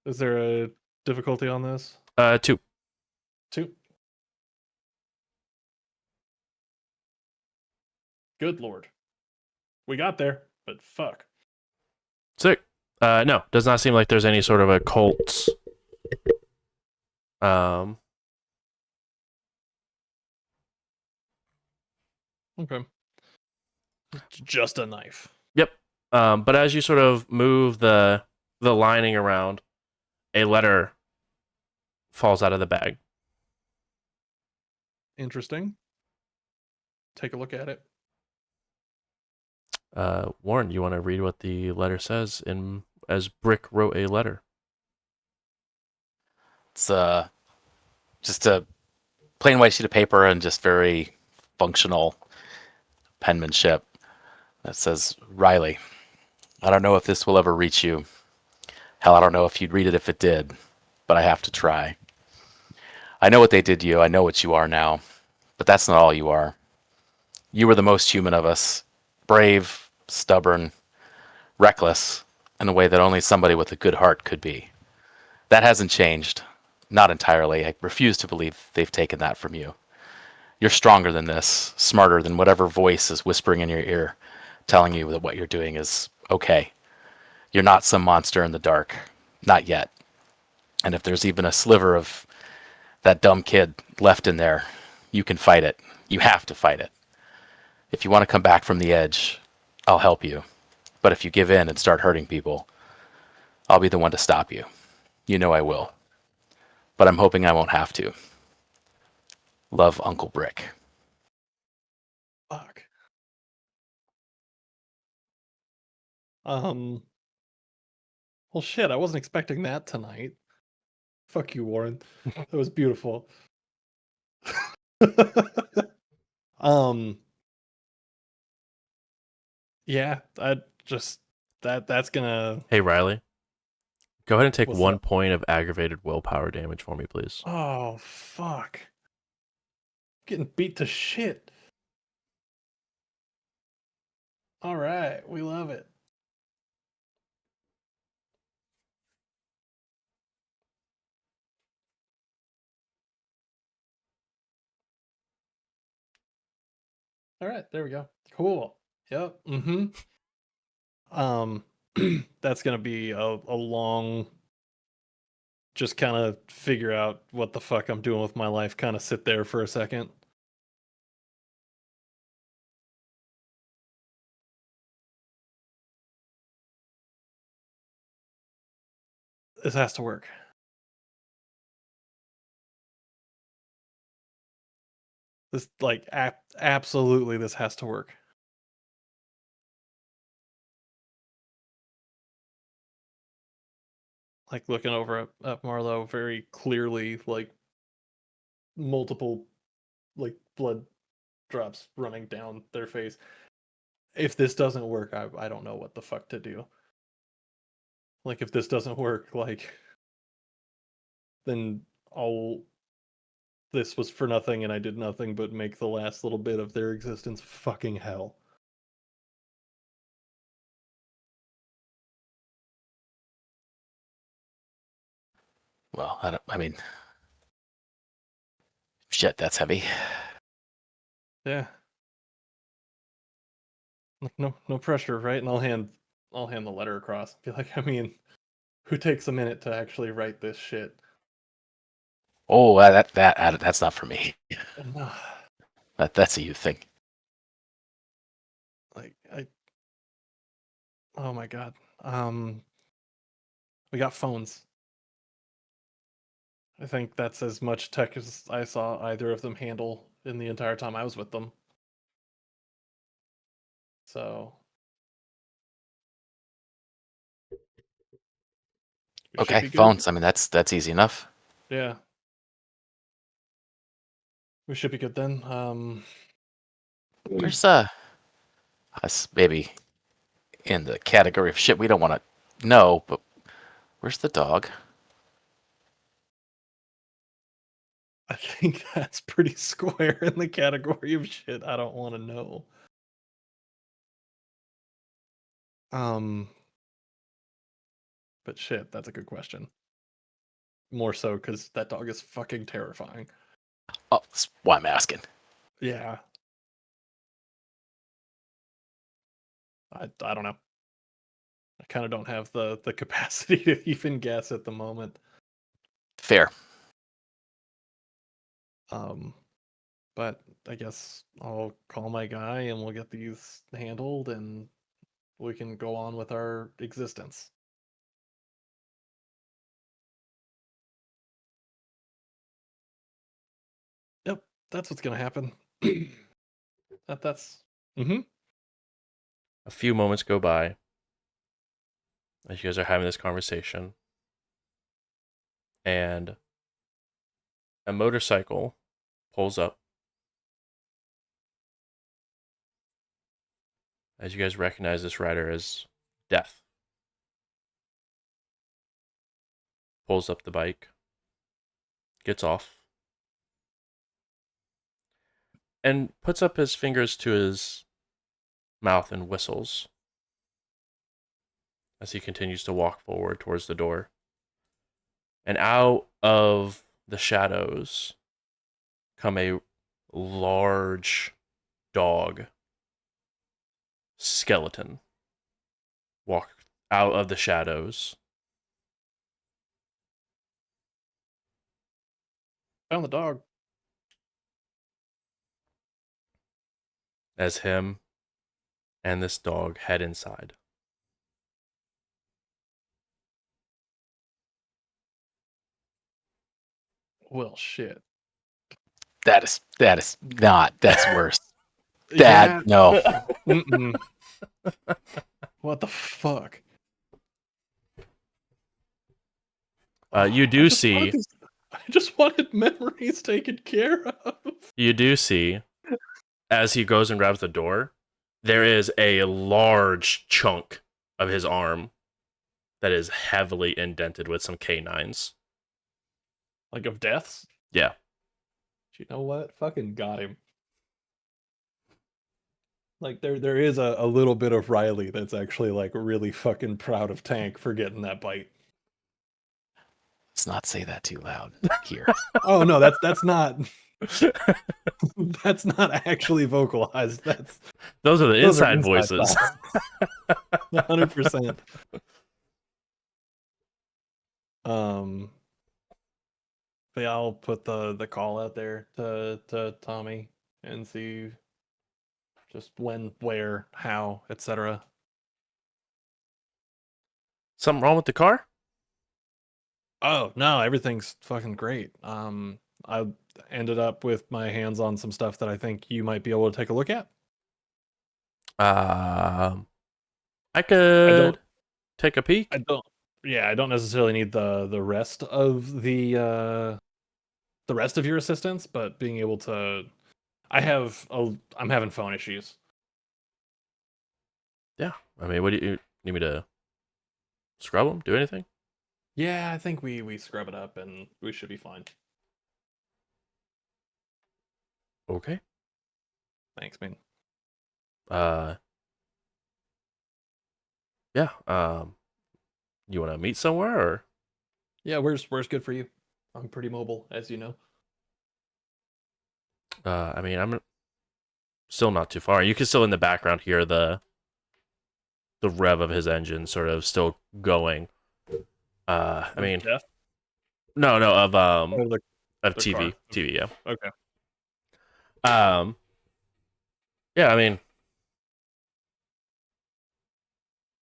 Is there a difficulty on this? 2. 2. Good lord. We got there, but fuck. Sick. No, does not seem like there's any sort of occult. Okay. It's just a knife. Yep. But as you sort of move the lining around, a letter falls out of the bag. Interesting. Take a look at it. Warren, you want to read what the letter says as Brick wrote a letter? It's just a plain white sheet of paper and just very functional penmanship. That says, Riley, I don't know if this will ever reach you. Hell, I don't know if you'd read it if it did, but I have to try. I know what they did to you. I know what you are now. But that's not all you are. You were the most human of us. Brave, stubborn, reckless, in a way that only somebody with a good heart could be. That hasn't changed. Not entirely. I refuse to believe they've taken that from you. You're stronger than this, smarter than whatever voice is whispering in your ear, telling you that what you're doing is okay. You're not some monster in the dark. Not yet. And if there's even a sliver of that dumb kid left in there, you can fight it. You have to fight it. If you want to come back from the edge, I'll help you. But if you give in and start hurting people, I'll be the one to stop you. You know I will. But I'm hoping I won't have to. Love, Uncle Brick. Fuck. Well, shit, I wasn't expecting that tonight. Fuck you, Warren. That was beautiful. um, yeah, I just that's gonna. Hey, Riley. Go ahead and take What's 1 up? point of aggravated willpower damage for me, please. Oh fuck! Getting beat to shit. All right, we love it. All right, there we go. Cool. Yep. Mm-hmm. Um, that's gonna be a long, just kind of figure out what the fuck I'm doing with my life. Kind of sit there for a second. This has to work. This like absolutely this has to work. Like looking over at Marlowe very clearly, like multiple like blood drops running down their face. If this doesn't work, I don't know what the fuck to do. Like if this doesn't work, like then all this was for nothing and I did nothing but make the last little bit of their existence fucking hell. Well, I mean, shit, that's heavy. Yeah. Like no pressure, right? And I'll hand the letter across. Be like, I mean, who takes a minute to actually write this shit? Oh, that's not for me. And, That's a you thing. like oh my god. We got phones. I think that's as much tech as I saw either of them handle in the entire time I was with them. So we should Okay, be good. phones. I mean, that's easy enough. Yeah. We should be good then. Where's us maybe in the category of shit we don't want to know, but where's the dog? I think that's pretty square in the category of shit I don't want to know. But shit, that's a good question. More so because that dog is fucking terrifying. Oh, that's why I'm asking. Yeah. I don't know. I kind of don't have the capacity to even guess at the moment. Fair. But I guess I'll call my guy and we'll get these handled and we can go on with our existence. Yep, that's what's gonna happen. That's mm-hmm. A few moments go by as you guys are having this conversation, and a motorcycle pulls up as you guys recognize this rider as Death. Pulls up the bike, gets off, and puts up his fingers to his mouth and whistles as he continues to walk forward towards the door. And out of the shadows come a large dog skeleton walk out of the shadows. Found the dog. As him and this dog head inside. Well, shit. That is not. That's worse. Dad, no. Mm-mm. What the fuck? You do see. I just wanted memories taken care of. You do see, as he goes and grabs the door, there is a large chunk of his arm that is heavily indented with some canines. Like of deaths? Yeah. You know what? Fucking got him. Like there is a little bit of Riley that's actually like really fucking proud of Tank for getting that bite. Let's not say that too loud here. Oh no, that's not that's not actually vocalized. Those are the Those are inside voices. thoughts. 100%. But yeah, I'll put the call out there to Tommy and see just when, where, how, etc. Something wrong with the car? Oh no, everything's fucking great. I ended up with my hands on some stuff that I think you might be able to take a look at. I I could don't take a peek. I don't necessarily need the rest of the rest of your assistance, but being able to I'm having phone issues. Yeah. I mean, what do you need me to scrub them? Do anything? Yeah, I think we scrub it up and we should be fine. Okay. Thanks, man. Yeah. You want to meet somewhere, or? Yeah, where's good for you? I'm pretty mobile, as you know. I mean, I'm still not too far. You can still in the background hear the rev of his engine sort of still going. I mean, Death? no, of Or the TV, car? TV, yeah. Okay. Yeah, I mean,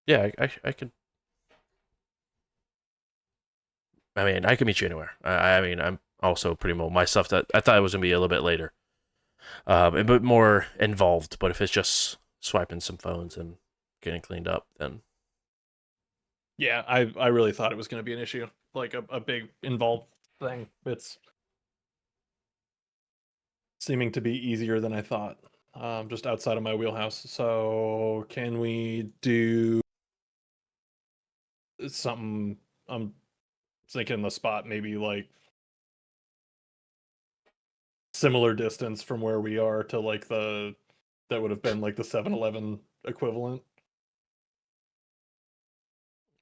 yeah, I could. I mean, I can meet you anywhere. I mean, I'm also pretty mobile. My stuff that I thought it was gonna be a little bit later, a bit more involved. But if it's just swiping some phones and getting cleaned up, then Yeah, I really thought it was going to be an issue, like a big involved thing. It's seeming to be easier than I thought. Just outside of my wheelhouse. So can we do something? I'm thinking the spot maybe like similar distance from where we are to like that would have been like the 7-Eleven equivalent.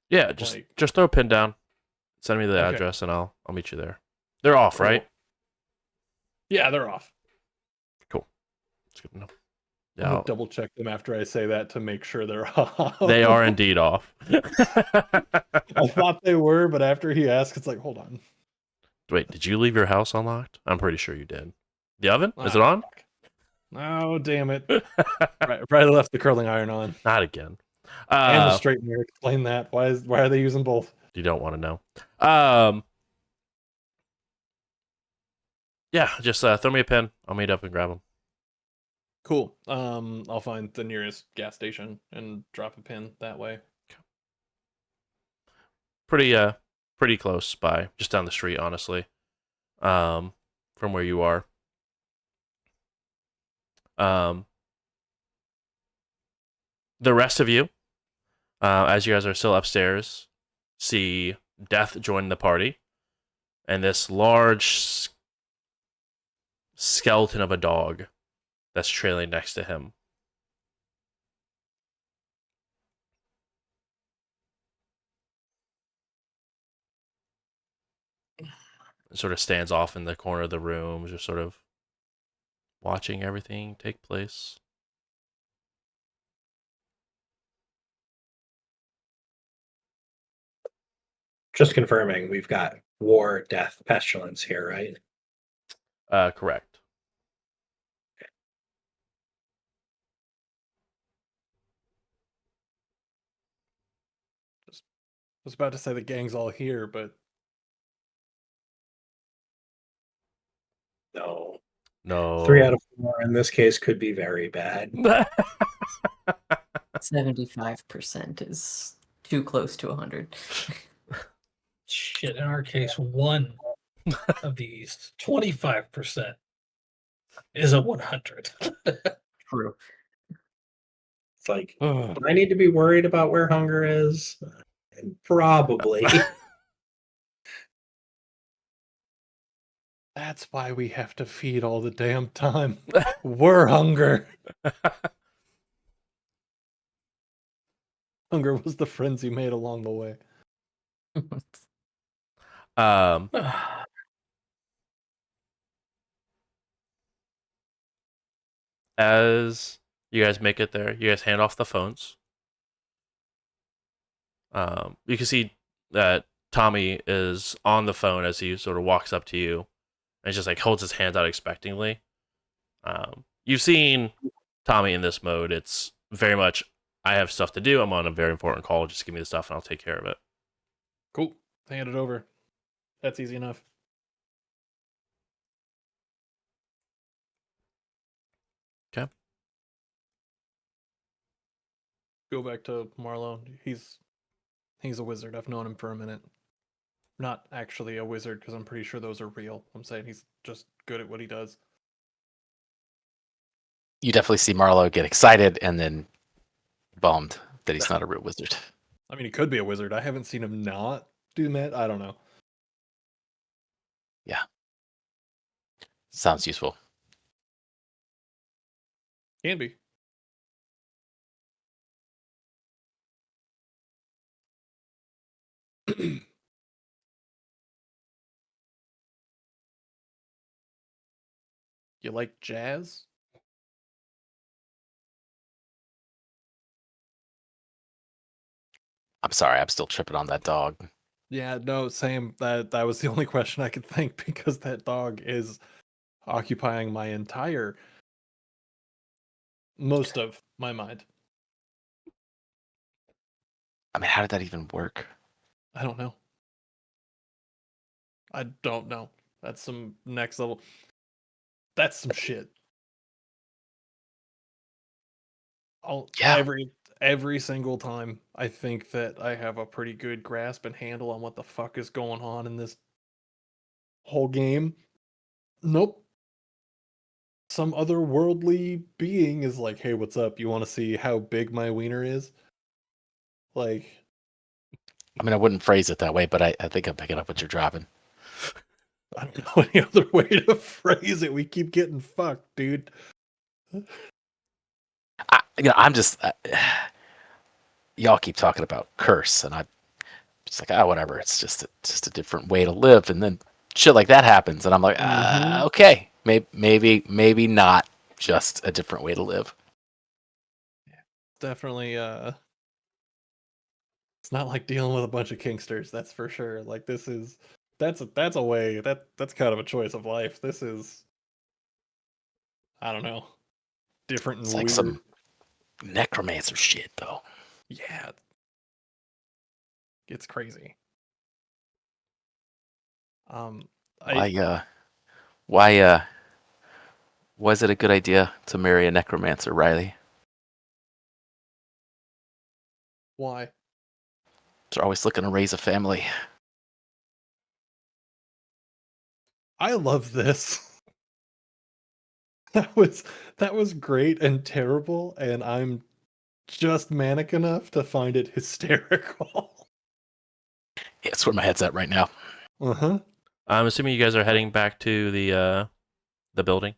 yeah, Like just throw a pin down, send me the Okay. address, and I'll meet you there. They're off, Cool. right? Yeah, they're off. It's good to know. I'm Yeah, gonna double check them after I say that to make sure they're off. they are indeed off. I thought they were, but after he asked, it's like, hold on. Wait, did you leave your house unlocked? I'm pretty sure you did. The oven? Is it on? Oh, damn it. Right, left the curling iron on. Not again. And the straightener. Explain that. Why are they using both? You don't want to know. Yeah, just throw me a pin. I'll meet up and grab them. Cool. I'll find the nearest gas station and drop a pin that way. Pretty close by, just down the street, honestly. From where you are. The rest of you, as you guys are still upstairs, see Death join the party, and this large skeleton of a dog that's trailing next to him. It sort of stands off in the corner of the room, just sort of watching everything take place. Just confirming, we've got war, death, pestilence here, right? Correct. I was about to say the gang's all here, but No. No. 3 out of 4 in this case could be very bad. 75% is too close to 100. Shit, in our case, one of these, 25%, is a 100. True. It's like, do I need to be worried about where hunger is? Probably. that's why we have to feed all the damn time. We're hunger. Hunger was the friends you made along the way. um, as you guys make it there, you guys hand off the phones. You can see that Tommy is on the phone as he sort of walks up to you and just like holds his hands out expectingly. You've seen Tommy in this mode. It's very much, I have stuff to do. I'm on a very important call. Just give me the stuff and I'll take care of it. Cool. Hand it over. That's easy enough. Okay. Go back to Marlowe. He's a wizard. I've known him for a minute. Not actually a wizard, because I'm pretty sure those are real. I'm saying he's just good at what he does. You definitely see Marlowe get excited and then bummed that he's not a real wizard. I mean, he could be a wizard. I haven't seen him not do that. I don't know. Yeah. Sounds useful. Can be. You like jazz? I'm sorry, I'm still tripping on that dog. Yeah, no, same. That was the only question I could think, because that dog is occupying my entire most of my mind. I mean, how did that even work? I don't know. I don't know. That's some next level. That's some shit. Yeah. Every single time I think that I have a pretty good grasp and handle on what the fuck is going on in this whole game. Nope. Some otherworldly being is like, hey, what's up? You want to see how big my wiener is? Like, I mean, I wouldn't phrase it that way, but I think I'm picking up what you're dropping. I don't know any other way to phrase it. We keep getting fucked, dude. I'm just y'all keep talking about curse, and I'm just like, whatever. It's just a different way to live, and then shit like that happens, and I'm like, okay, maybe not just a different way to live. Definitely, it's not like dealing with a bunch of kinksters, that's for sure. Like, that's a way, that's kind of a choice of life. This is, I don't know, different and It's weird. like some necromancer shit, though. Yeah, it's crazy. Why was it a good idea to marry a necromancer, Riley? Why? They're always looking to raise a family. I love this. That was great and terrible, and I'm just manic enough to find it hysterical. Yeah, that's where my head's at right now. Uh-huh. I'm assuming you guys are heading back to the building.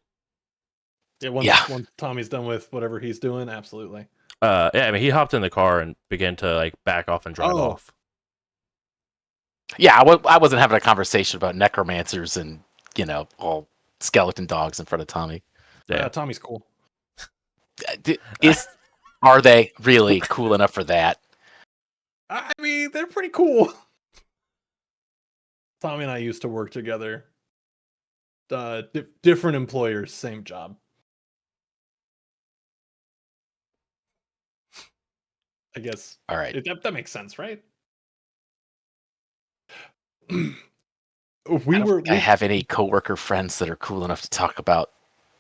Once Tommy's done with whatever he's doing, absolutely. Yeah, I mean, he hopped in the car and began to like back off and drive Oh. off. Yeah, I wasn't having a conversation about necromancers and all skeleton dogs in front of Tommy. Yeah. Tommy's cool. Are they really cool enough for that? I mean, they're pretty cool. Tommy and I used to work together. Different employers, same job. I guess. All right. That makes sense, right? I don't think I have any coworker friends that are cool enough to talk about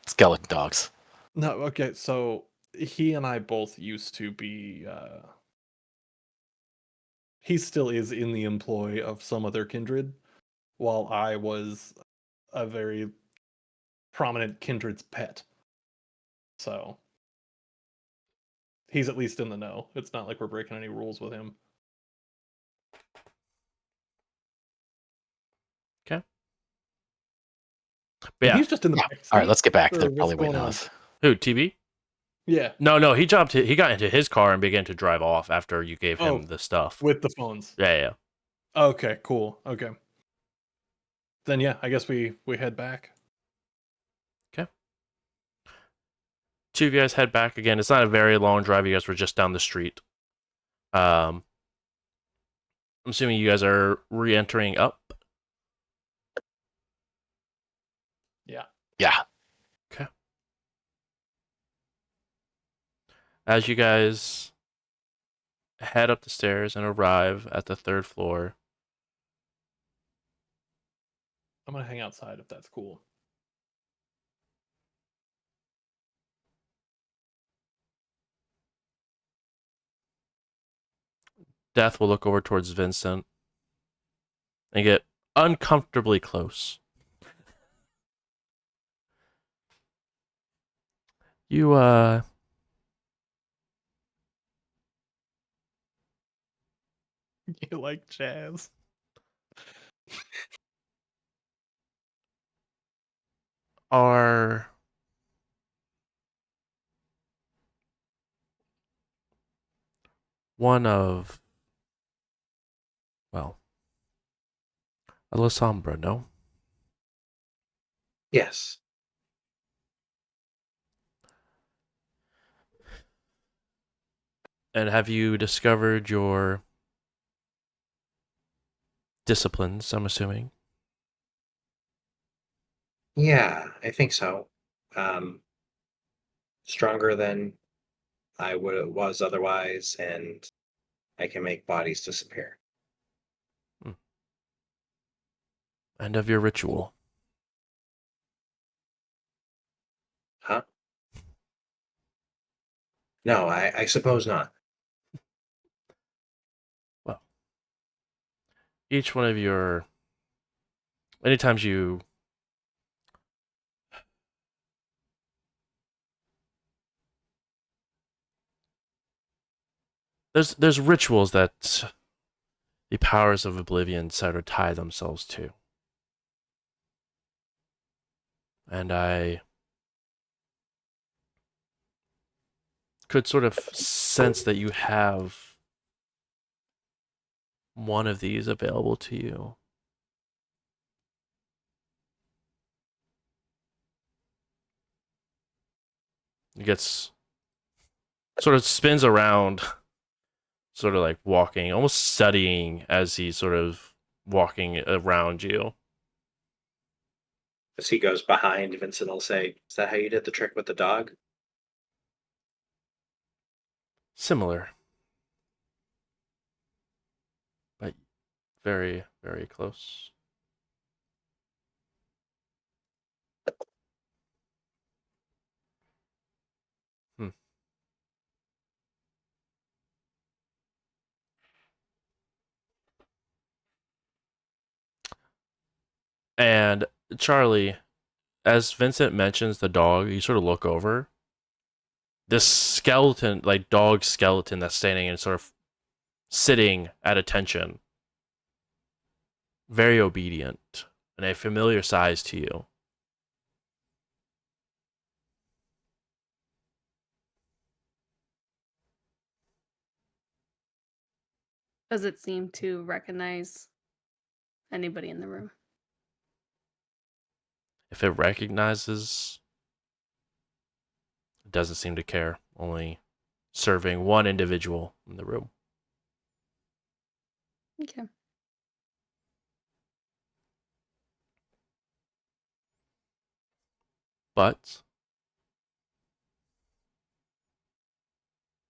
skeleton dogs. No, okay, so he and I both used to be he still is in the employ of some other kindred, while I was a very prominent kindred's pet. So he's at least in the know. It's not like we're breaking any rules with him. Okay. But And yeah. he's just in the back All right, seat, let's get back. or They're what's probably going waiting on on? us. Who, TV? Yeah, No, he got into his car and began to drive off after you gave him the stuff. with the phones. Yeah. Okay, cool. Okay. Then yeah, I guess we head back. Okay. Two of you guys head back again. It's not a very long drive. You guys were just down the street. I'm assuming you guys are re-entering up. Yeah. Yeah. Okay. As you guys head up the stairs and arrive at the 3rd floor, I'm gonna hang outside if that's cool. Death will look over towards Vincent and get uncomfortably close. You, You like jazz? are one of, well, a La Sombra, no? Yes. And have you discovered your disciplines, I'm assuming? Yeah, I think so. Stronger than I was otherwise, and I can make bodies disappear. And of your ritual? Huh? No, I suppose not. Well, each one of your, anytime you there's rituals that the powers of oblivion sort of tie themselves to. And I could sort of sense that you have one of these available to you. It gets sort of spins around, sort of like walking, almost studying as he's sort of walking around you. As he goes behind, Vincent will say, "Is that how you did the trick with the dog?" Similar, but very, very close. And Charlie, as Vincent mentions the dog, you sort of look over. This skeleton, like dog skeleton that's standing and sort of sitting at attention. Very obedient and a familiar size to you. Does it seem to recognize anybody in the room? If it recognizes, it doesn't seem to care, only serving one individual in the room. Okay. But,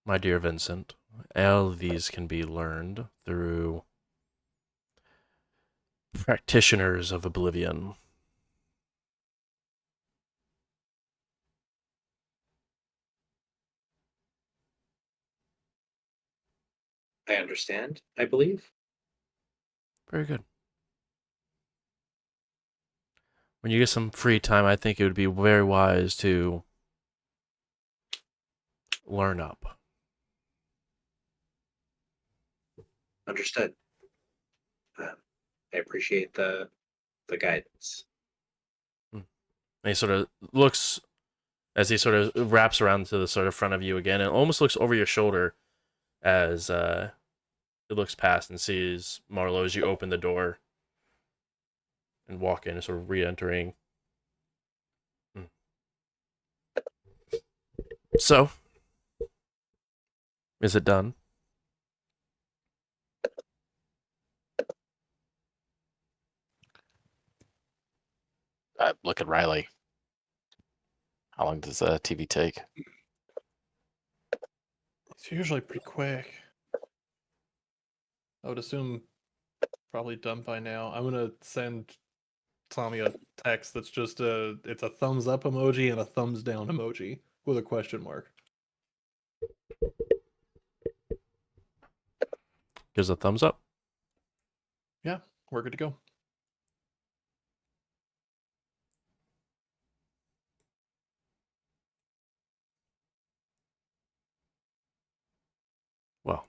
my dear Vincent, all of these can be learned through practitioners of oblivion. I understand, I believe. Very good. When you get some free time, I think it would be very wise to learn up. Understood. I appreciate the guidance. And he sort of looks, as he sort of wraps around to the sort of front of you again, and almost looks over your shoulder as it looks past and sees Marlowe as you open the door and walk in, sort of re-entering. So, is it done? Look at Riley. How long does TV take? It's usually pretty quick. I would assume probably done by now. I'm gonna send Tommy a text that's just it's a thumbs up emoji and a thumbs down emoji with a question mark. Gives a thumbs up. Yeah, we're good to go. Well,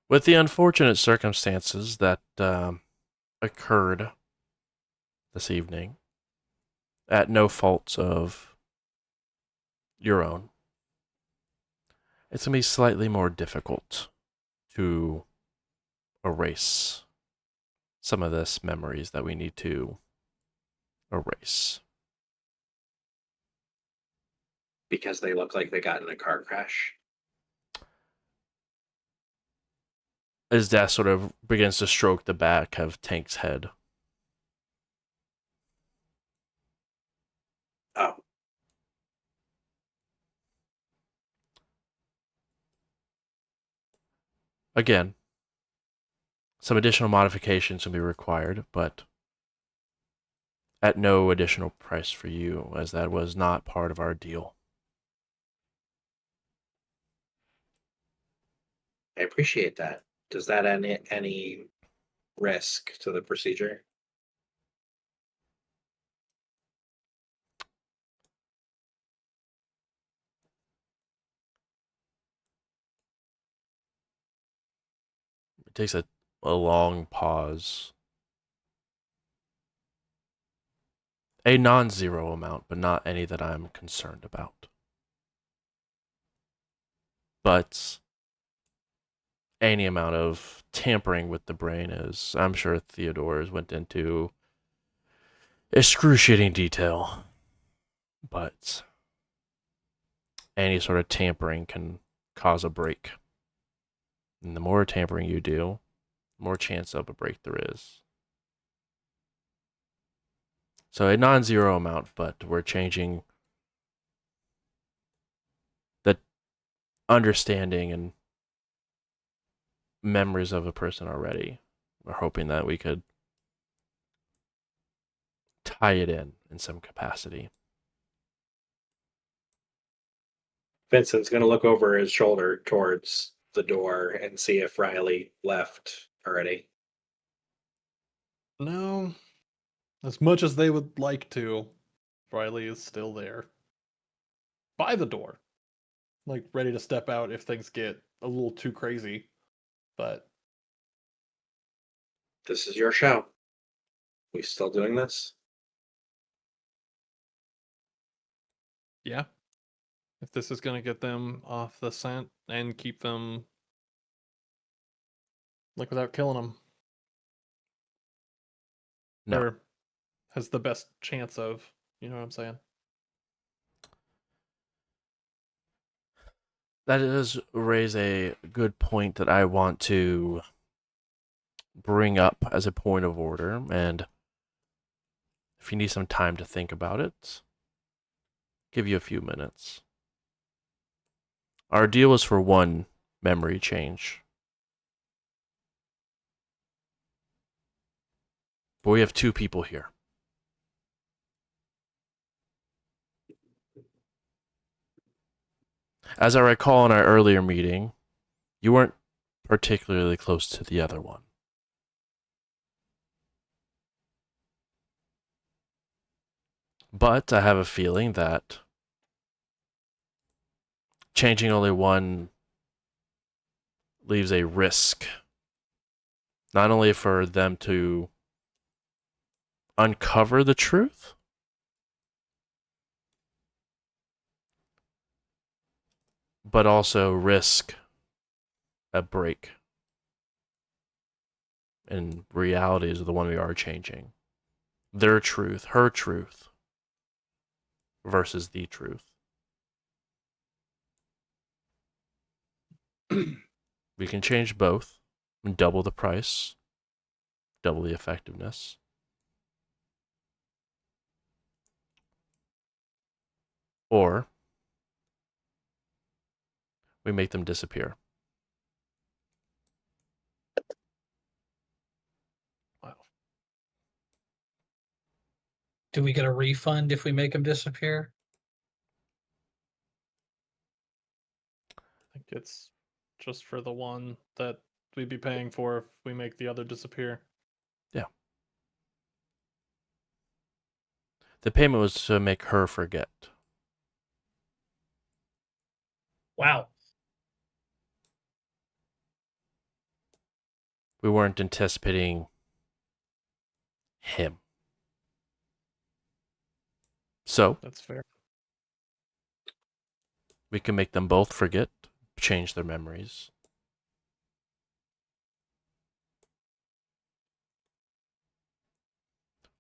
with the unfortunate circumstances that occurred this evening, at no fault of your own, it's going to be slightly more difficult to erase some of this memories that we need to erase. Because they look like they got in a car crash. As Death sort of begins to stroke the back of Tank's head. Oh, Again, some additional modifications will be required, but at no additional price for you, as that was not part of our deal. I appreciate that. Does that add any risk to the procedure? It takes a long pause. A non-zero amount, but not any that I'm concerned about. But any amount of tampering with the brain is, I'm sure Theodore's went into excruciating detail. But any sort of tampering can cause a break. And the more tampering you do, the more chance of a break there is. So a non-zero amount, but we're changing the understanding and memories of a person already. We're hoping that we could tie it in some capacity. Vincent's going to look over his shoulder towards the door and see if Riley left already. No, as much as they would like to, Riley is still there. By the door. Like, ready to step out if things get a little too crazy. But This is your show. We still doing this? yeah, If this is going to get them off the scent and keep them like without killing them, No. or has the best chance of, you know what I'm saying? That does raise a good point that I want to bring up as a point of order, and if you need some time to think about it, give you a few minutes. Our deal is for one memory change. But we have two people here. As I recall in our earlier meeting, you weren't particularly close to the other one. But I have a feeling that changing only one leaves a risk, not only for them to uncover the truth, but also risk a break in realities of the one we are changing. Their truth, her truth, versus the truth. We can change both and double the price, double the effectiveness. Or we make them disappear. Wow. Do we get a refund if we make them disappear? I think it's just for the one that we'd be paying for if we make the other disappear. The payment was to make her forget. Wow. We weren't anticipating him. So That's fair. we can make them both forget, change their memories.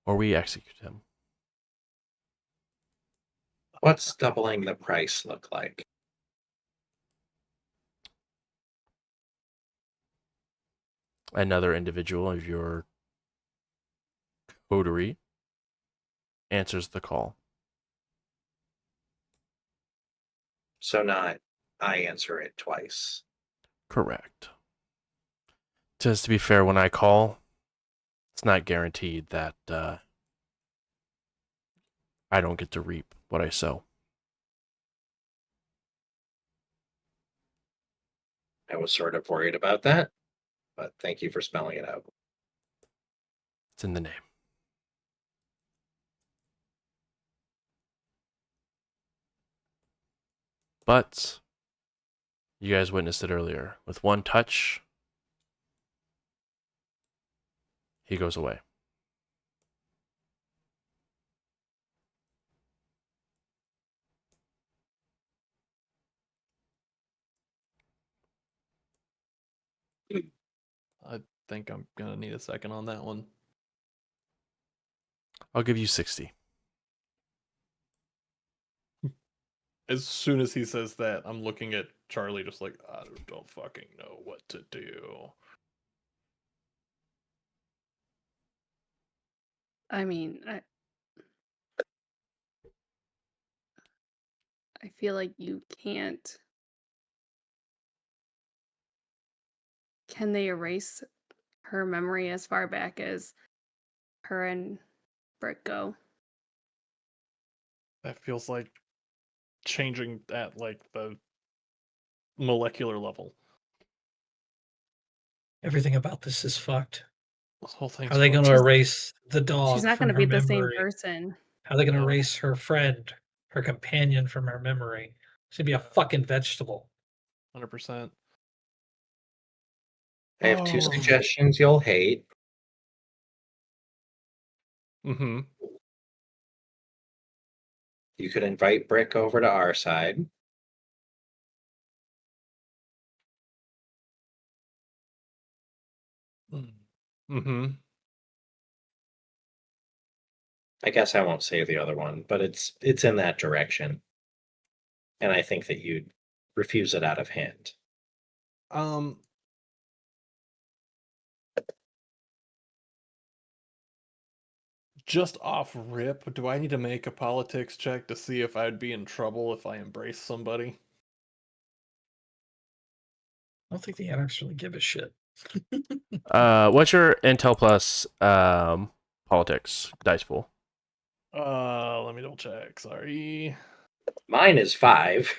Or we execute him. What's doubling the price look like? Another individual of your coterie answers the call. So not I answer it twice. Correct. Just to be fair, when I call, it's not guaranteed that I don't get to reap what I sow. I was sort of worried about that, but thank you for spelling it out. It's in the name. But you guys witnessed it earlier. With one touch, he goes away. I think I'm going to need a second on that one. I'll give you 60. As soon as he says that, I'm looking at Charlie just like, I don't fucking know what to do. I mean, I feel like you can't. Can they erase her memory as far back as her and Brick go? That feels like changing at like the molecular level. Everything about this is fucked. This whole thing's How are they going to fucked. erase the dog She's not from going to her be the same memory? person. How are they going to No. erase her friend, her companion from her memory? She'd be a fucking vegetable. 100%. I have two Oh. suggestions you'll hate. Mm-hmm. You could invite Brick over to our side. Mm-hmm. I guess I won't say the other one, but it's in that direction. And I think that you'd refuse it out of hand. Just off rip, do I need to make a politics check to see if I'd be in trouble if I embrace somebody? I don't think the anarchs really give a shit. What's your Intel plus politics dice pool? Let me double check. Sorry. Mine is 5.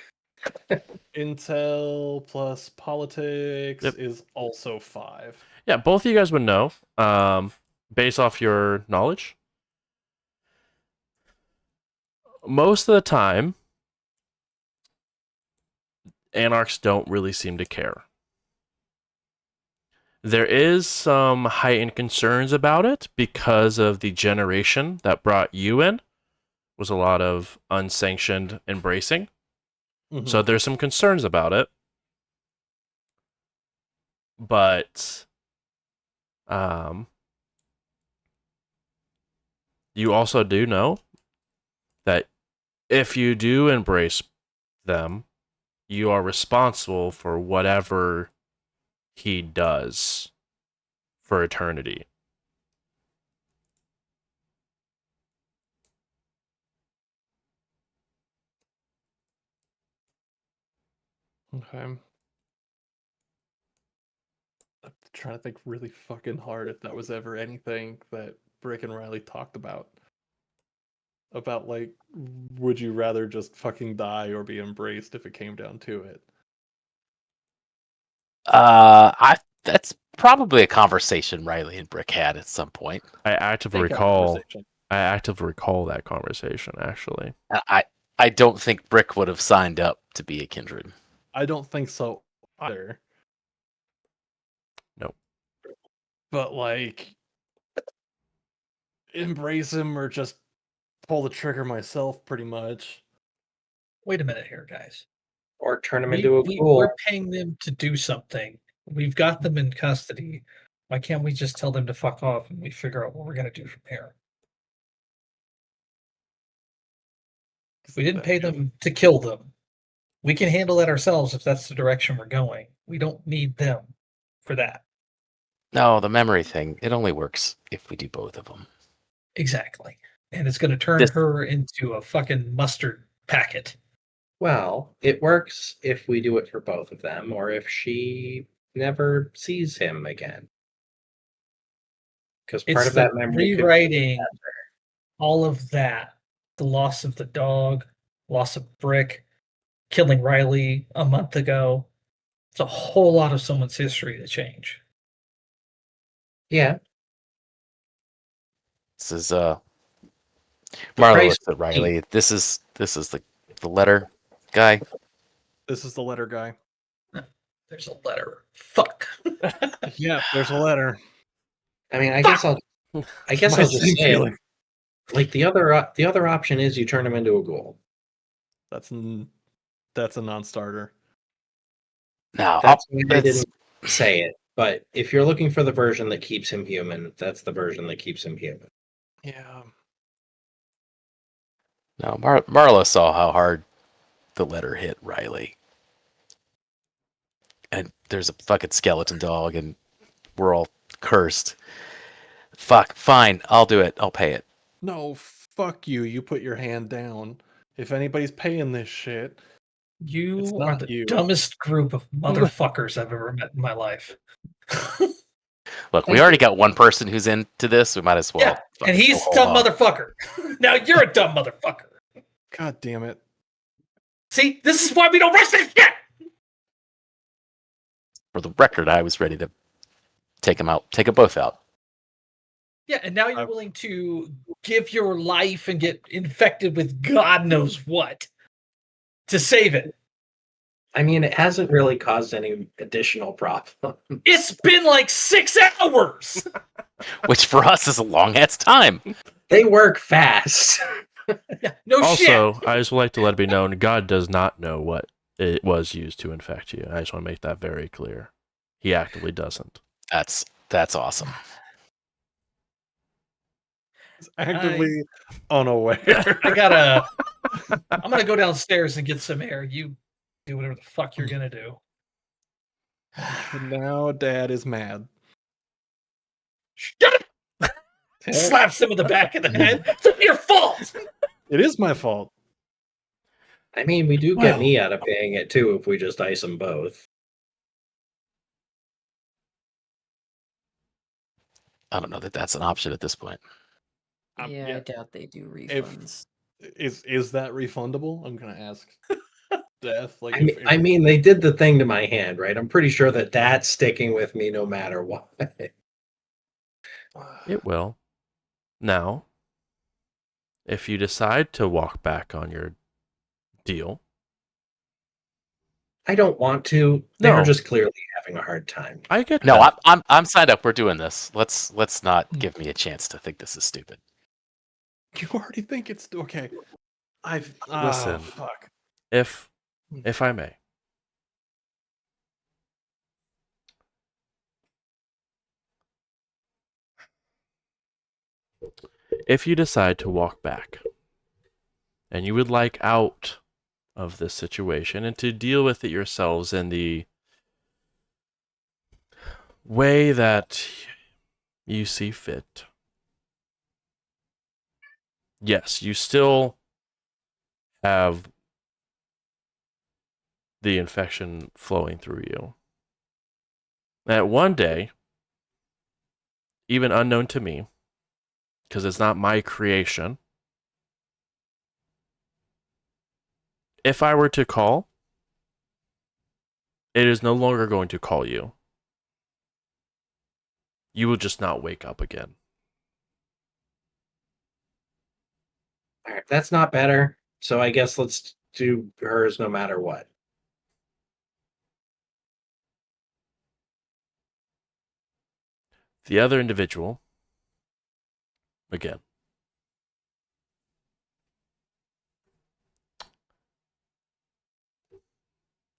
Intel plus politics Yep. is also 5. Yeah, both of you guys would know, based off your knowledge. Most of the time, anarchs don't really seem to care. There is some heightened concerns about it because of the generation that brought you in. Was a lot of unsanctioned embracing. So there's some concerns about it. But you also do know that if you do embrace them, you are responsible for whatever he does for eternity. Okay. I'm trying to think really fucking hard if that was ever anything that Brick and Riley talked about. About, like, would you rather just fucking die or be embraced if it came down to it? That's probably a conversation Riley and Brick had at some point. I actively Take that recall conversation. that conversation, actually. I don't think Brick would have signed up to be a kindred. I don't think so either. Nope. But, like, embrace him or just pull the trigger myself, pretty much. Wait a minute here, guys. Or turn him into a We're ghoul. paying them to do something. We've got them in custody. Why can't we just tell them to fuck off and we figure out what we're going to do from here? We didn't pay them to kill them. We can handle that ourselves if that's the direction we're going. We don't need them for that. No, the memory thing, it only works if we do both of them. Exactly. And it's going to turn her into a fucking mustard packet. Well, it works if we do it for both of them, or if she never sees him again. Because part It's of that the memory could be rewriting all of that. The loss of the dog, loss of Brick, killing Riley a month ago. It's a whole lot of someone's history to change. Yeah. This is price Marlo looks at Riley. This is the letter guy. This is the letter guy. There's a letter. Fuck. Yeah, there's a letter. I mean, I guess I'll My just same say it. feeling. Like the other option is you turn him into a ghoul. That's a non-starter. Now, That's why I didn't say it. But if you're looking for the version that keeps him human, that's the version that keeps him human. Yeah. no, Marlo saw how hard the letter hit Riley. And there's a fucking skeleton dog, and we're all cursed. Fuck, fine, I'll do it. I'll pay it. No, fuck you. You put your hand down. If anybody's paying this shit, You It's are not the you. dumbest group of motherfuckers I've ever met in my life. Look, we already got one person who's into this. We might as well. Yeah, fucking and he's go a dumb whole hog. motherfucker. Now you're a dumb motherfucker. God damn it. See, this is why we don't rush this shit. For the record, I was ready to take them them both out. Yeah, and now you're willing to give your life and get infected with God knows what to save it. I mean, it hasn't really caused any additional problem. It's been like 6 hours. Which for us is a long ass time. They work fast. Yeah, no shit. Also, I just would like to let it be known, God does not know what it was used to infect you. I just want to make that very clear. He actively doesn't. That's awesome. He's actively unaware. I'm gonna go downstairs and get some air. You do whatever the fuck you're gonna do. And now Dad is mad. Shut up! Slaps him in the back of the head. It's not your fault. It is my fault. I mean, we do Well. get me out of paying it too if we just ice them both. I don't know that that's an option at this point. Yeah, Yeah. I doubt they do If- refunds. Is that refundable? I'm gonna ask. Death. Like, I mean, they did the thing to my hand, right? I'm pretty sure that that's sticking with me no matter what. It will. Now, if you decide to walk back on your deal, I don't want to. They're No. just clearly having a hard time. I get No, that. I'm signed up. We're doing this. Let's not give me a chance to think this is stupid. you already think it's okay. Listen. Oh, fuck. If I may. If you decide to walk back and you would like out of this situation and to deal with it yourselves in the way that you see fit, yes, you still have the infection flowing through you. That one day, even unknown to me, because it's not my creation, if I were to call, it is no longer going to call you. You will just not wake up again. All right, that's not better. So I guess let's do hers no matter what. The other individual, again,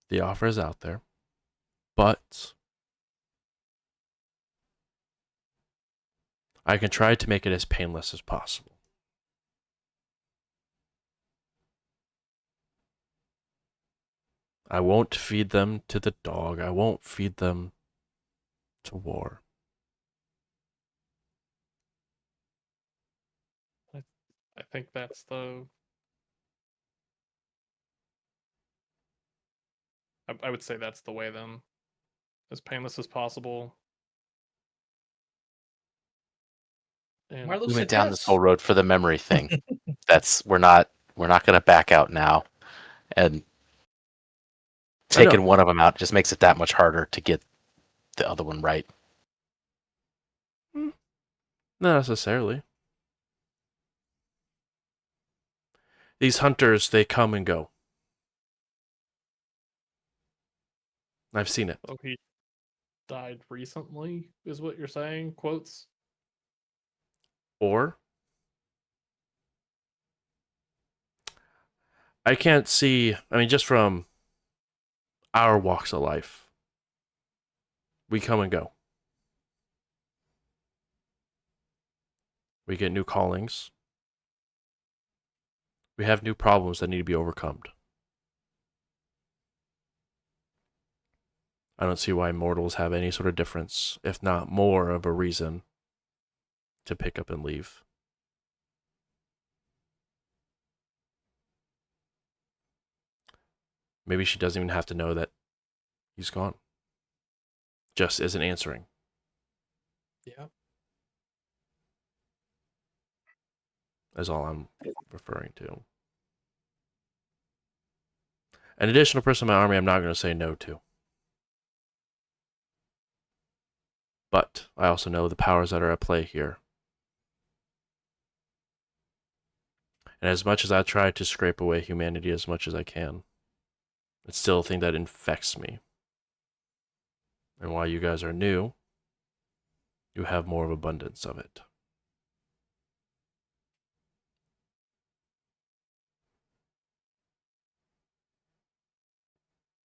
the offer is out there, but I can try to make it as painless as possible. I won't feed them to the dog. I won't feed them to war. I think that's the. I would say that's the way then. As painless as possible. And Marlo We said went down this yes. whole road for the memory thing. We're not going to back out now, and taking one of them out just makes it that much harder to get the other one right. Not necessarily. These hunters, they come and go. I've seen it. oh, he died recently, is what you're saying? Quotes. Or I can't see, I mean, just from our walks of life, we come and go. We get new callings. We have new problems that need to be overcome. I don't see why mortals have any sort of difference, if not more of a reason to pick up and leave. Maybe she doesn't even have to know that he's gone. Just isn't answering. Yeah. That's all I'm referring to. An additional person in my army I'm not going to say no to. But I also know the powers that are at play here. And as much as I try to scrape away humanity as much as I can, it's still a thing that infects me. And while you guys are new, you have more of abundance of it.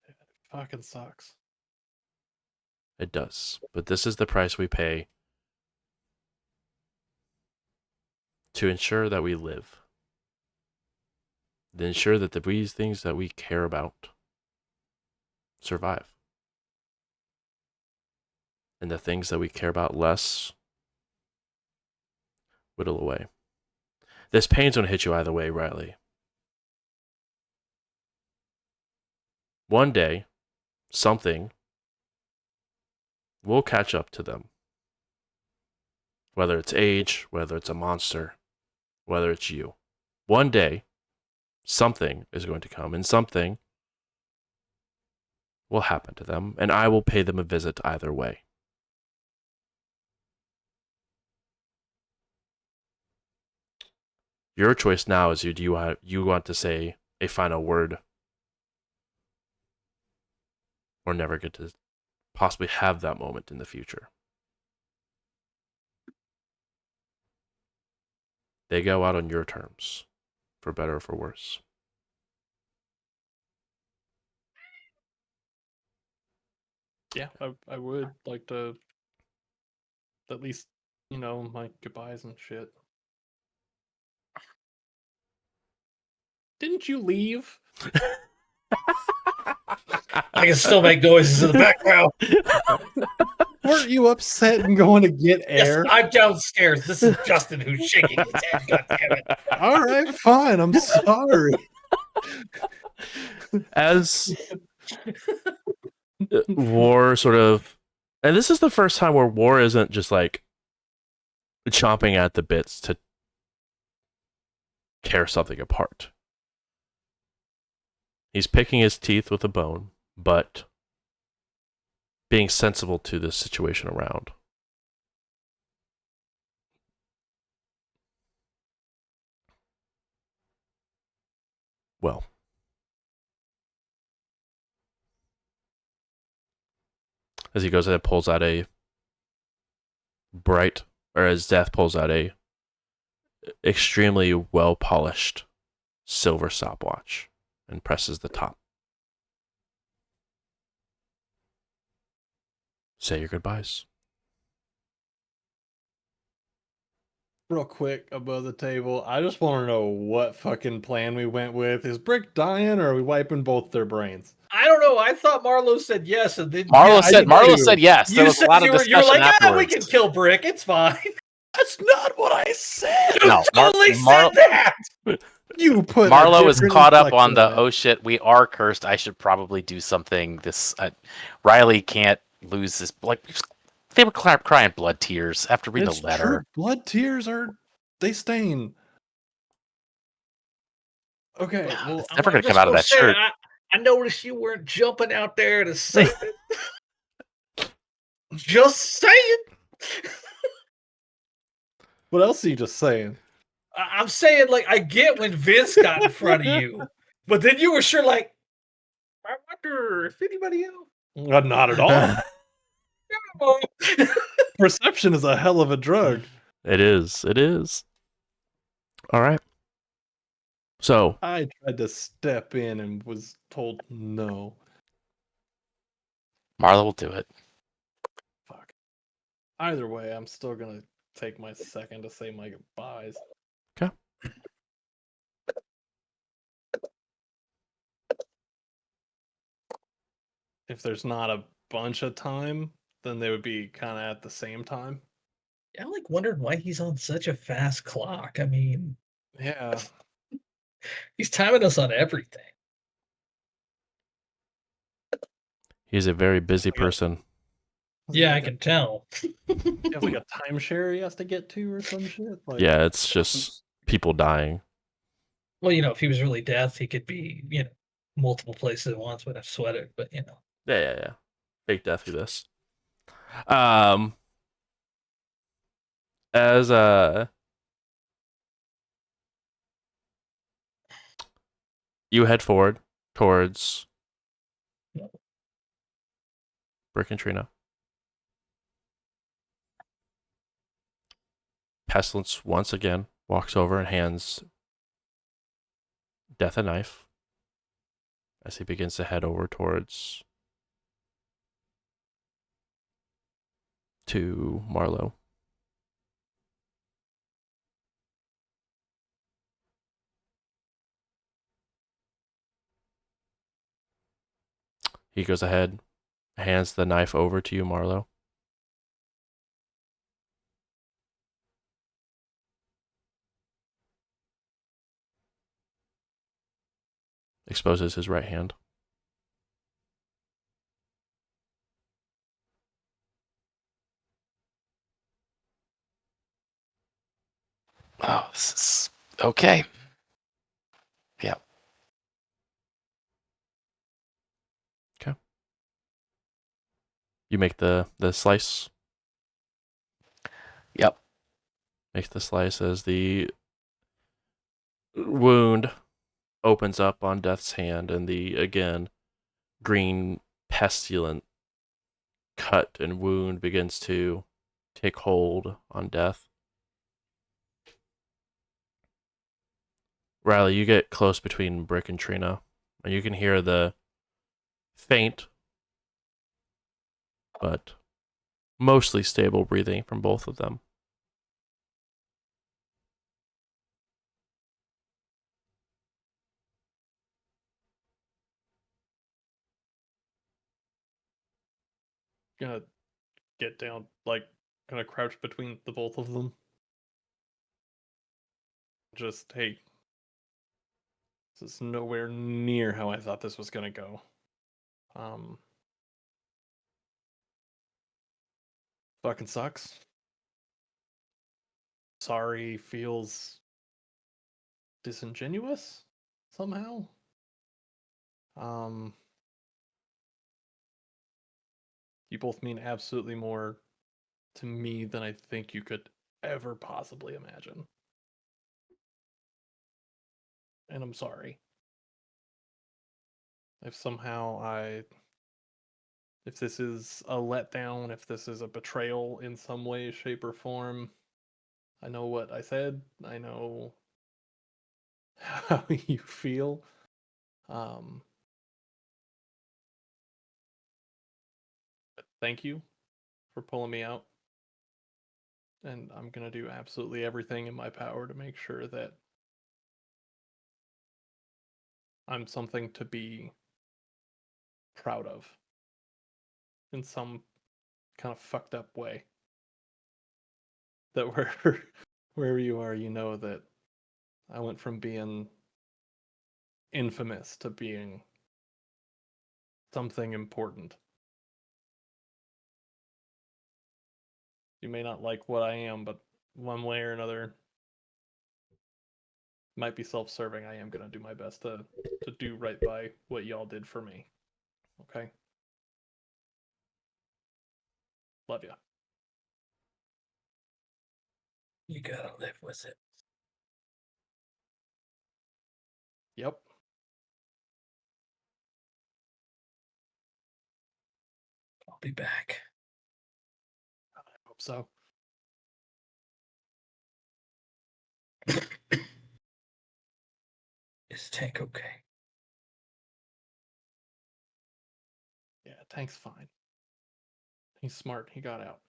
It fucking sucks. It does. But this is the price we pay to ensure that we live. To ensure that these things that we care about survive. And the things that we care about less whittle away. This pain's going to hit you either way, Riley. One day, something will catch up to them. Whether it's age, whether it's a monster, whether it's you. One day, something is going to come, and something will happen to them, and I will pay them a visit either way. Your choice now is do you want to say a final word or never get to possibly have that moment in the future. They go out on your terms, for better or for worse. Yeah, I would like to at least, my goodbyes and shit. Didn't you leave? I can still make noises in the background. Weren't you upset and going to get Yes, air? I'm downstairs. This is Justin who's shaking his head. God damn it. All right, fine. I'm sorry. As war sort of, and this is the first time where war isn't just like chomping at the bits to tear something apart. He's picking his teeth with a bone, but being sensible to the situation around. Well, as he goes ahead and pulls out a bright, or as Death pulls out a extremely well-polished silver stopwatch and presses the top. Say your goodbyes. Real quick above the table, I just want to know what fucking plan we went with. Is Brick dying, or are we wiping both their brains? I don't know. I thought Marlo said yes, and then Marlo I said did too. yes. There you was a said lot of you were discussion like, afterwards. we can kill Brick. It's fine. That's not what I said. You No, totally said that. You put Marlo is caught up on inflection the on it. oh shit, we are cursed. I should probably do something. Riley can't lose this. Like they were crying blood tears after reading It's the letter. true. Blood tears they stain. Okay, well, It's never going to come out of that shirt. I noticed you weren't jumping out there to save it. Just saying. what else are you just saying? I'm saying, like, I get when Vince got in front of you, but then you were sure, like, I wonder if anybody else. Not at all. Perception is a hell of a drug. It is. It is. All right. So I tried to step in and was told no. Marlo will do it. Fuck. Either way, I'm still gonna take my second to say my goodbyes. Okay. If there's not a bunch of time, then they would be kind of at the same time. I'm like wondering why he's on such a fast clock. I mean, Yeah. he's timing us on everything. he's a very busy person. Yeah, I can tell. You have like a timeshare he has to get to or some shit. Like, Yeah, it's just people dying. Well, if he was really deaf, he could be, multiple places at once with a sweater, but Yeah. Fake death through this. As you head forward towards Brick and Trina, Pestilence once again walks over and hands Death a knife as he begins to head over towards to Marlo. He goes ahead, hands the knife over to you, Marlowe. Exposes his right hand. Oh, this is okay. Yeah. You make the slice. Yep. Make the slice as the wound opens up on Death's hand, and the, again, green pestilent cut and wound begins to take hold on Death. Riley, you get close between Brick and Trina, and you can hear the faint but mostly stable breathing from both of them. Gonna get down, like, gonna crouch between the both of them. Just, hey, this is nowhere near how I thought this was gonna go. Fucking sucks. Sorry feels disingenuous somehow. You both mean absolutely more to me than I think you could ever possibly imagine. And I'm sorry. If somehow if this is a letdown, if this is a betrayal in some way, shape, or form, I know what I said. I know how you feel. But thank you for pulling me out. And I'm going to do absolutely everything in my power to make sure that I'm something to be proud of in some kind of fucked up way. That wherever you are, you know that I went from being infamous to being something important. You may not like what I am, but one way or another, might be self-serving. I am gonna do my best to do right by what y'all did for me. Okay. Love ya. You gotta live with it. Yep. I'll be back. I hope so. Is Tank okay? Yeah, Tank's fine. He's smart. He got out.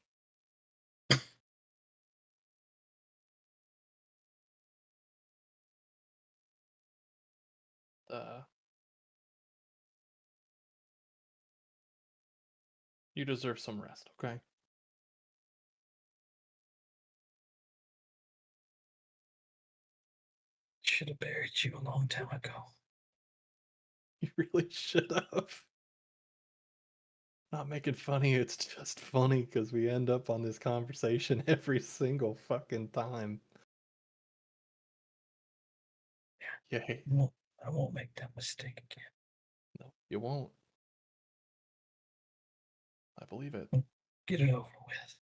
You deserve some rest, okay? Should have buried you a long time ago. You really should have. Not making funny, it's just funny because we end up on this conversation every single fucking time. Yay. I won't make that mistake again. No, you won't. I believe it. Get it over with.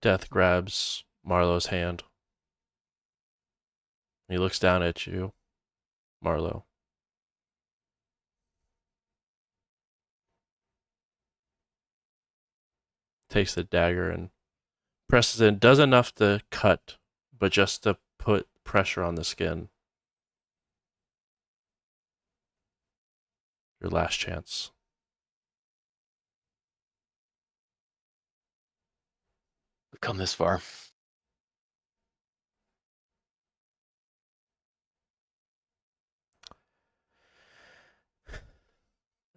Death grabs Marlowe's hand. He looks down at you, Marlowe. Takes the dagger and presses in. Does enough to cut, but just to put pressure on the skin. Your last chance. We've come this far.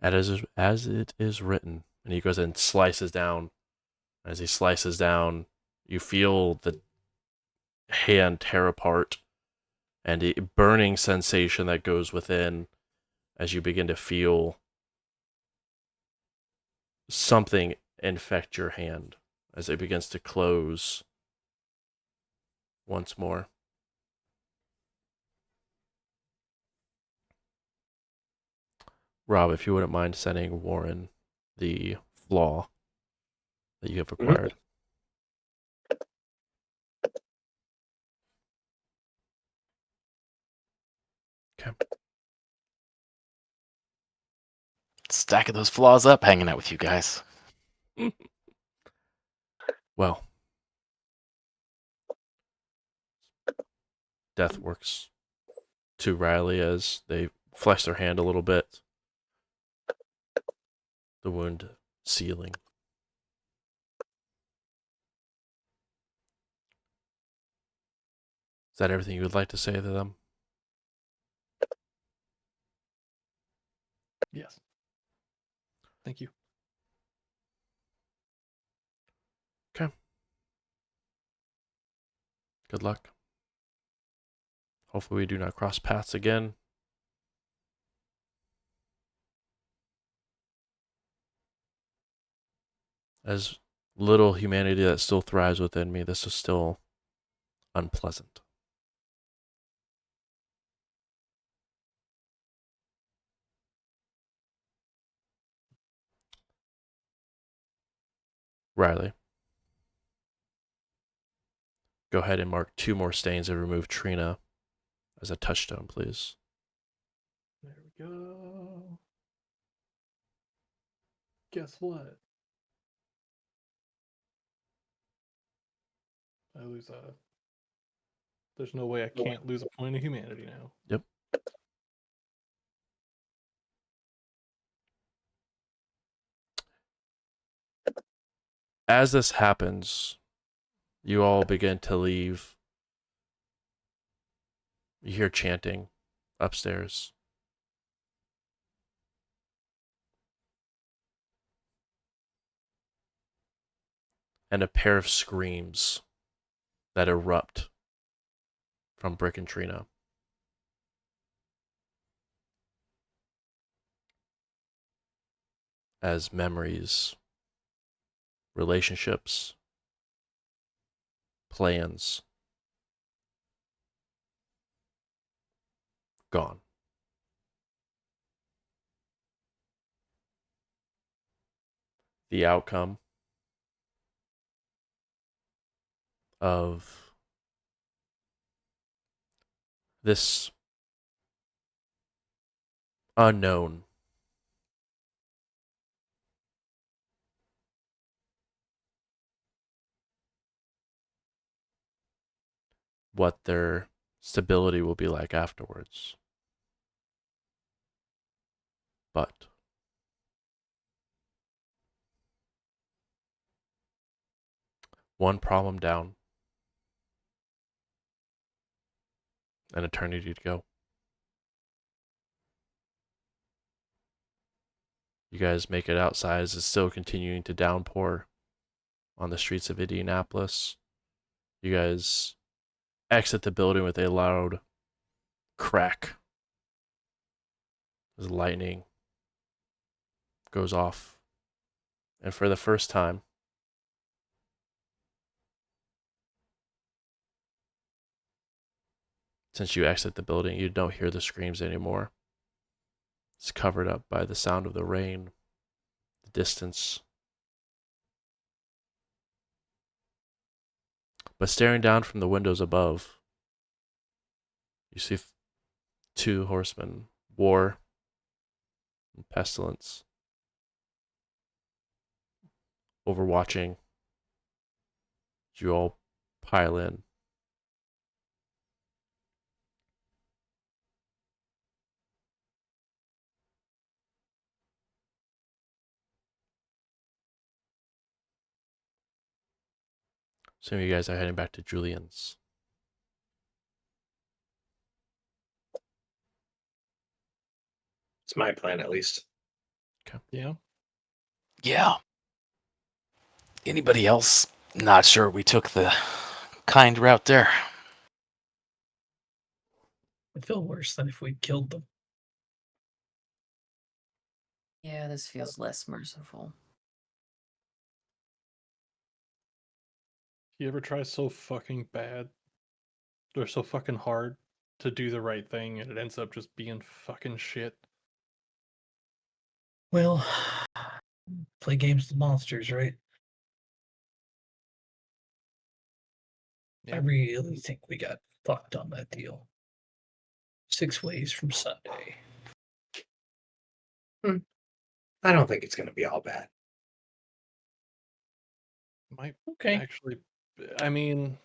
as it is written. And he goes and slices down. As he slices down, you feel the hand tear apart and a burning sensation that goes within as you begin to feel something infect your hand as it begins to close once more. Rob, if you wouldn't mind sending Warren the flaw that you have acquired. Okay. Stacking those flaws up, hanging out with you guys. Well, death works to Riley as they flesh their hand a little bit. The wound sealing. Is that everything you would like to say to them? Yes. Thank you. Good luck. Hopefully we do not cross paths again. As little humanity that still thrives within me, this is still unpleasant. Riley, go ahead and mark 2 more stains and remove Trina as a touchstone, please. There we go. Guess what? I lose a. There's no way I can't lose a point of humanity now. Yep. As this happens, you all begin to leave. You hear chanting upstairs. And a pair of screams that erupt from Brick and Trina. As memories, relationships, plans, gone. The outcome of this unknown what their stability will be like afterwards. But one problem down, an eternity to go. You guys make it outside as it's still continuing to downpour on the streets of Indianapolis. You guys exit the building with a loud crack as lightning goes off. And for the first time, since you exit the building, you don't hear the screams anymore. It's covered up by the sound of the rain, the distance. But staring down from the windows above, you see 2 horsemen, War and Pestilence, overwatching. You all pile in. Some of you guys are heading back to Julian's. It's my plan, at least. Yeah. Yeah. Anybody else? Not sure we took the kind route there. I feel worse than if we killed them. Yeah, this feels less merciful. You ever try so fucking bad or so fucking hard to do the right thing and it ends up just being fucking shit? Well, play games with monsters, right? I Yeah. really think we got fucked on that deal. 6 ways from Sunday. I don't think it's going to be all bad. Might Okay. actually, I mean,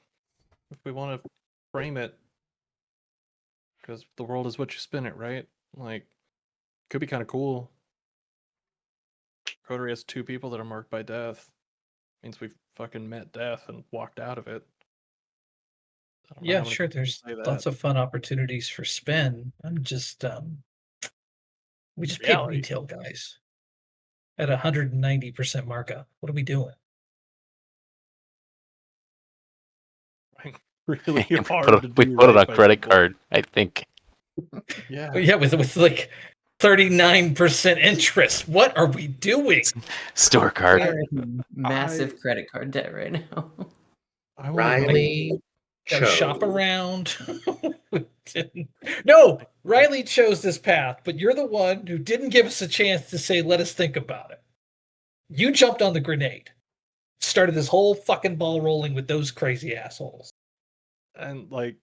if we want to frame it, because the world is what you spin it, right? Like, could be kind of cool. Coterie has 2 people that are marked by death. Means we've fucking met death and walked out of it. I don't know Yeah, how many sure. people can There's say that. lots of fun opportunities for spin. I'm just we just paid Reality. retail guys at 190% markup. What are we doing? Really we hard to we do put it right on by credit people. card, I think. Yeah. Oh, yeah, with like 39% interest. What are we doing? Store card. We're in massive credit card debt right now. I want to know. Riley Go chose. shop around. No, Riley chose this path, but you're the one who didn't give us a chance to say, let us think about it. You jumped on the grenade, started this whole fucking ball rolling with those crazy assholes. And like,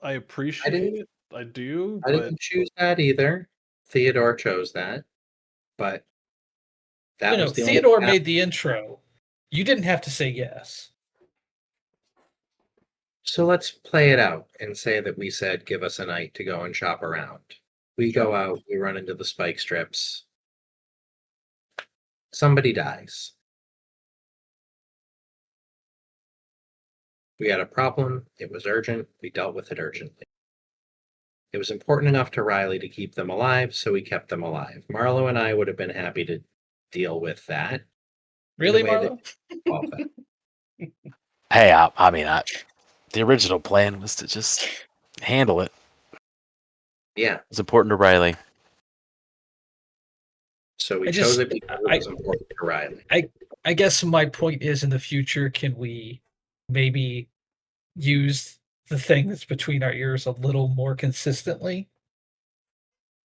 I appreciate it. I do, I but didn't choose that either. Theodore chose that, but that No, was the only Theodore path. made the intro. You didn't have to say yes. So let's play it out and say that we said, give us a night to go and shop around. We go out, we run into the spike strips. Somebody dies. We had a problem. It was urgent. We dealt with it urgently. It was important enough to Riley to keep them alive, so we kept them alive. Marlo and I would have been happy to deal with that. Really, way that- Marlo? Hey, the original plan was to just handle it. Yeah, It's important to Riley. so we I chose just- it because it was important to Riley. I guess my point is in the future, can we maybe use the thing that's between our ears a little more consistently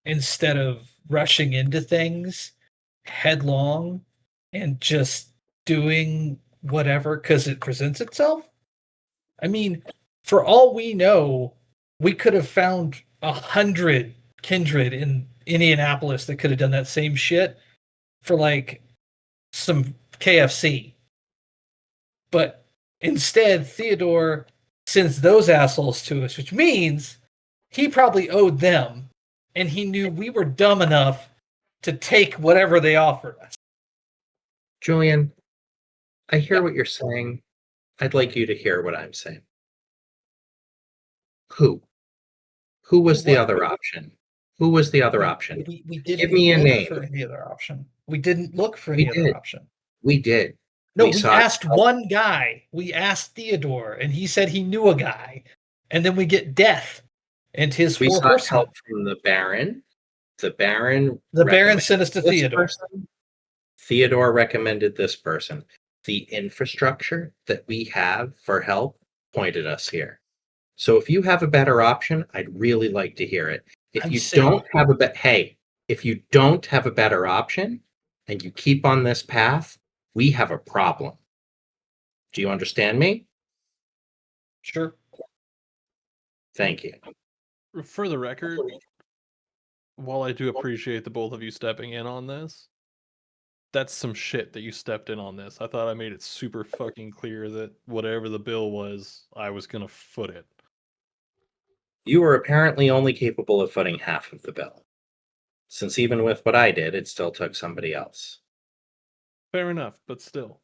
instead of rushing into things headlong and just doing whatever because it presents itself? I mean, for all we know, we could have found 100 kindred in Indianapolis that could have done that same shit for like some KFC. But instead, Theodore sends those assholes to us, which means he probably owed them, and he knew we were dumb enough to take whatever they offered us. Julian, I hear Yeah. what you're saying. I'd like you to hear what I'm saying. Who? Who was the What? other option? Who was the other option? We didn't Give me a look name. for any other option. We didn't look for We any other did. option. We did. No, We we sought asked help. one guy. We asked Theodore, and he said he knew a guy. And then we get Death and his We four sought horsemen. help from the Baron. The Baron. The Baron recommended sent us to this Theodore. person. Theodore recommended this person. The infrastructure that we have for help pointed us here. So if you have a better option, I'd really like to hear it. If I'm you saying- don't have if you don't have a better option and you keep on this path, we have a problem. Do you understand me? Sure. Thank you. For the record, while I do appreciate the both of you stepping in on this, that's some shit that you stepped in on this. I thought I made it super fucking clear that whatever the bill was, I was gonna foot it. You were apparently only capable of footing half of the bill. Since even with what I did, it still took somebody else. Fair enough, but still.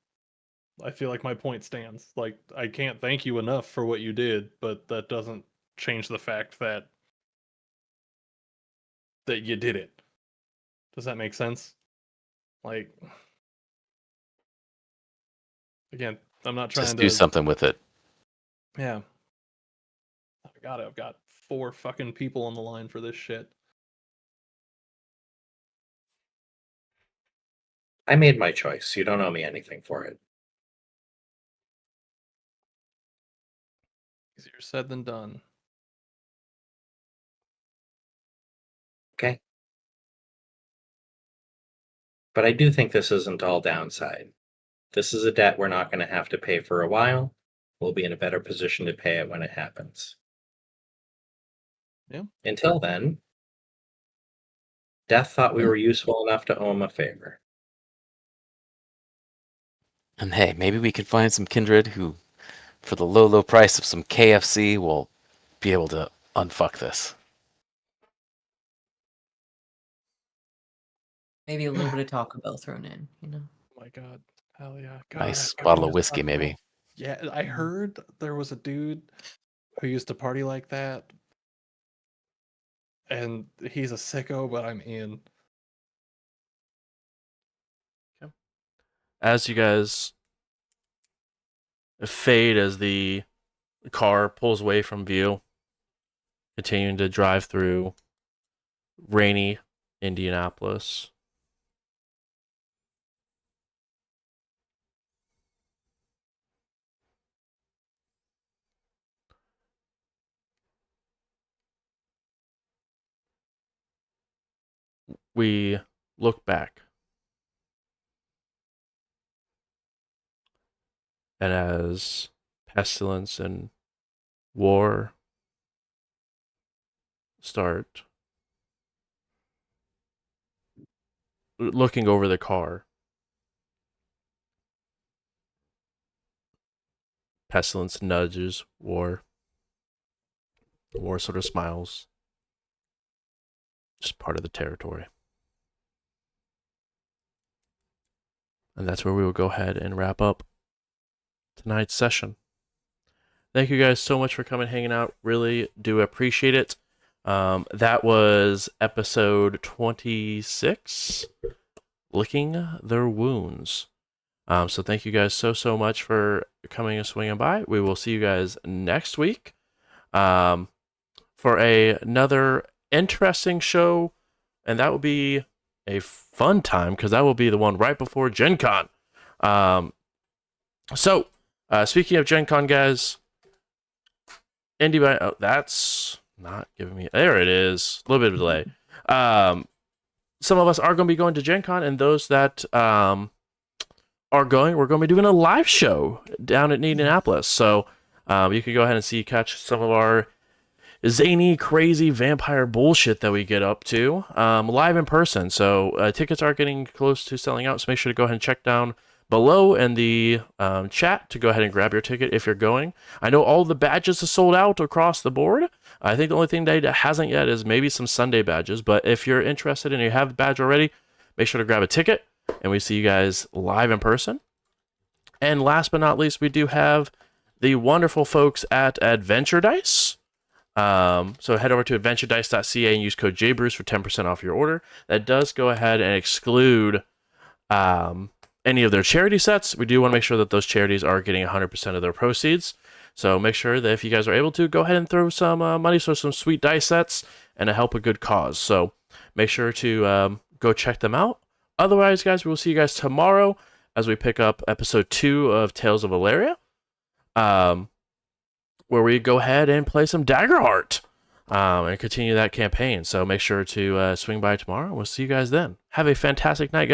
I feel like my point stands. Like, I can't thank you enough for what you did, but that doesn't change the fact that you did it. Does that make sense? Like, again, I'm not trying Just to do something with it. Yeah. I've got 4 fucking people on the line for this shit. I made my choice. You don't owe me anything for it. Easier said than done. Okay. But I do think this isn't all downside. This is a debt we're not going to have to pay for a while. We'll be in a better position to pay it when it happens. Yeah. Until then, Death thought we were useful enough to owe him a favor. And hey, maybe we can find some kindred who, for the low, low price of some KFC, will be able to unfuck this. Maybe a little bit of Taco Bell thrown in, you know? Oh my god. Hell yeah. God, Nice I bottle of miss whiskey, Taco Bell. maybe. Yeah, I heard there was a dude who used to party like that. And he's a sicko, but I'm in. As you guys fade as the car pulls away from view, continuing to drive through rainy Indianapolis. We look back. And as pestilence and war start looking over the car, pestilence nudges war. War sort of smiles. Just part of the territory. And that's where we will go ahead and wrap up tonight's session. Thank you guys so much for coming, hanging out. Really do appreciate it. That was episode 26, Licking Their Wounds. So thank you guys so much for coming and swinging by. We will see you guys next week for another interesting show, and that will be a fun time because that will be the one right before Gen Con. So speaking of Gen Con, guys, Indy, that's not giving me. There it is. A little bit of delay. Some of us are going to be going to Gen Con, and those that are going, we're going to be doing a live show down at Indianapolis. So you can go ahead and catch some of our zany, crazy vampire bullshit that we get up to live in person. So tickets are getting close to selling out, so make sure to go ahead and check down below in the chat to go ahead and grab your ticket if you're going. I know all the badges are sold out across the board. I think the only thing that hasn't yet is maybe some Sunday badges, but if you're interested and you have the badge already, make sure to grab a ticket, and we see you guys live in person. And last but not least, we do have the wonderful folks at Adventure Dice. So head over to adventuredice.ca and use code JBruce for 10% off your order. That does go ahead and exclude any of their charity sets. We do want to make sure that those charities are getting 100% of their proceeds. So make sure that if you guys are able to, go ahead and throw some money for some sweet dice sets and to help a good cause. So make sure to go check them out. Otherwise, guys, we will see you guys tomorrow as we pick up episode 2 of Tales of Valeria, where we go ahead and play some Daggerheart and continue that campaign. So make sure to swing by tomorrow. We'll see you guys then. Have a fantastic night, guys.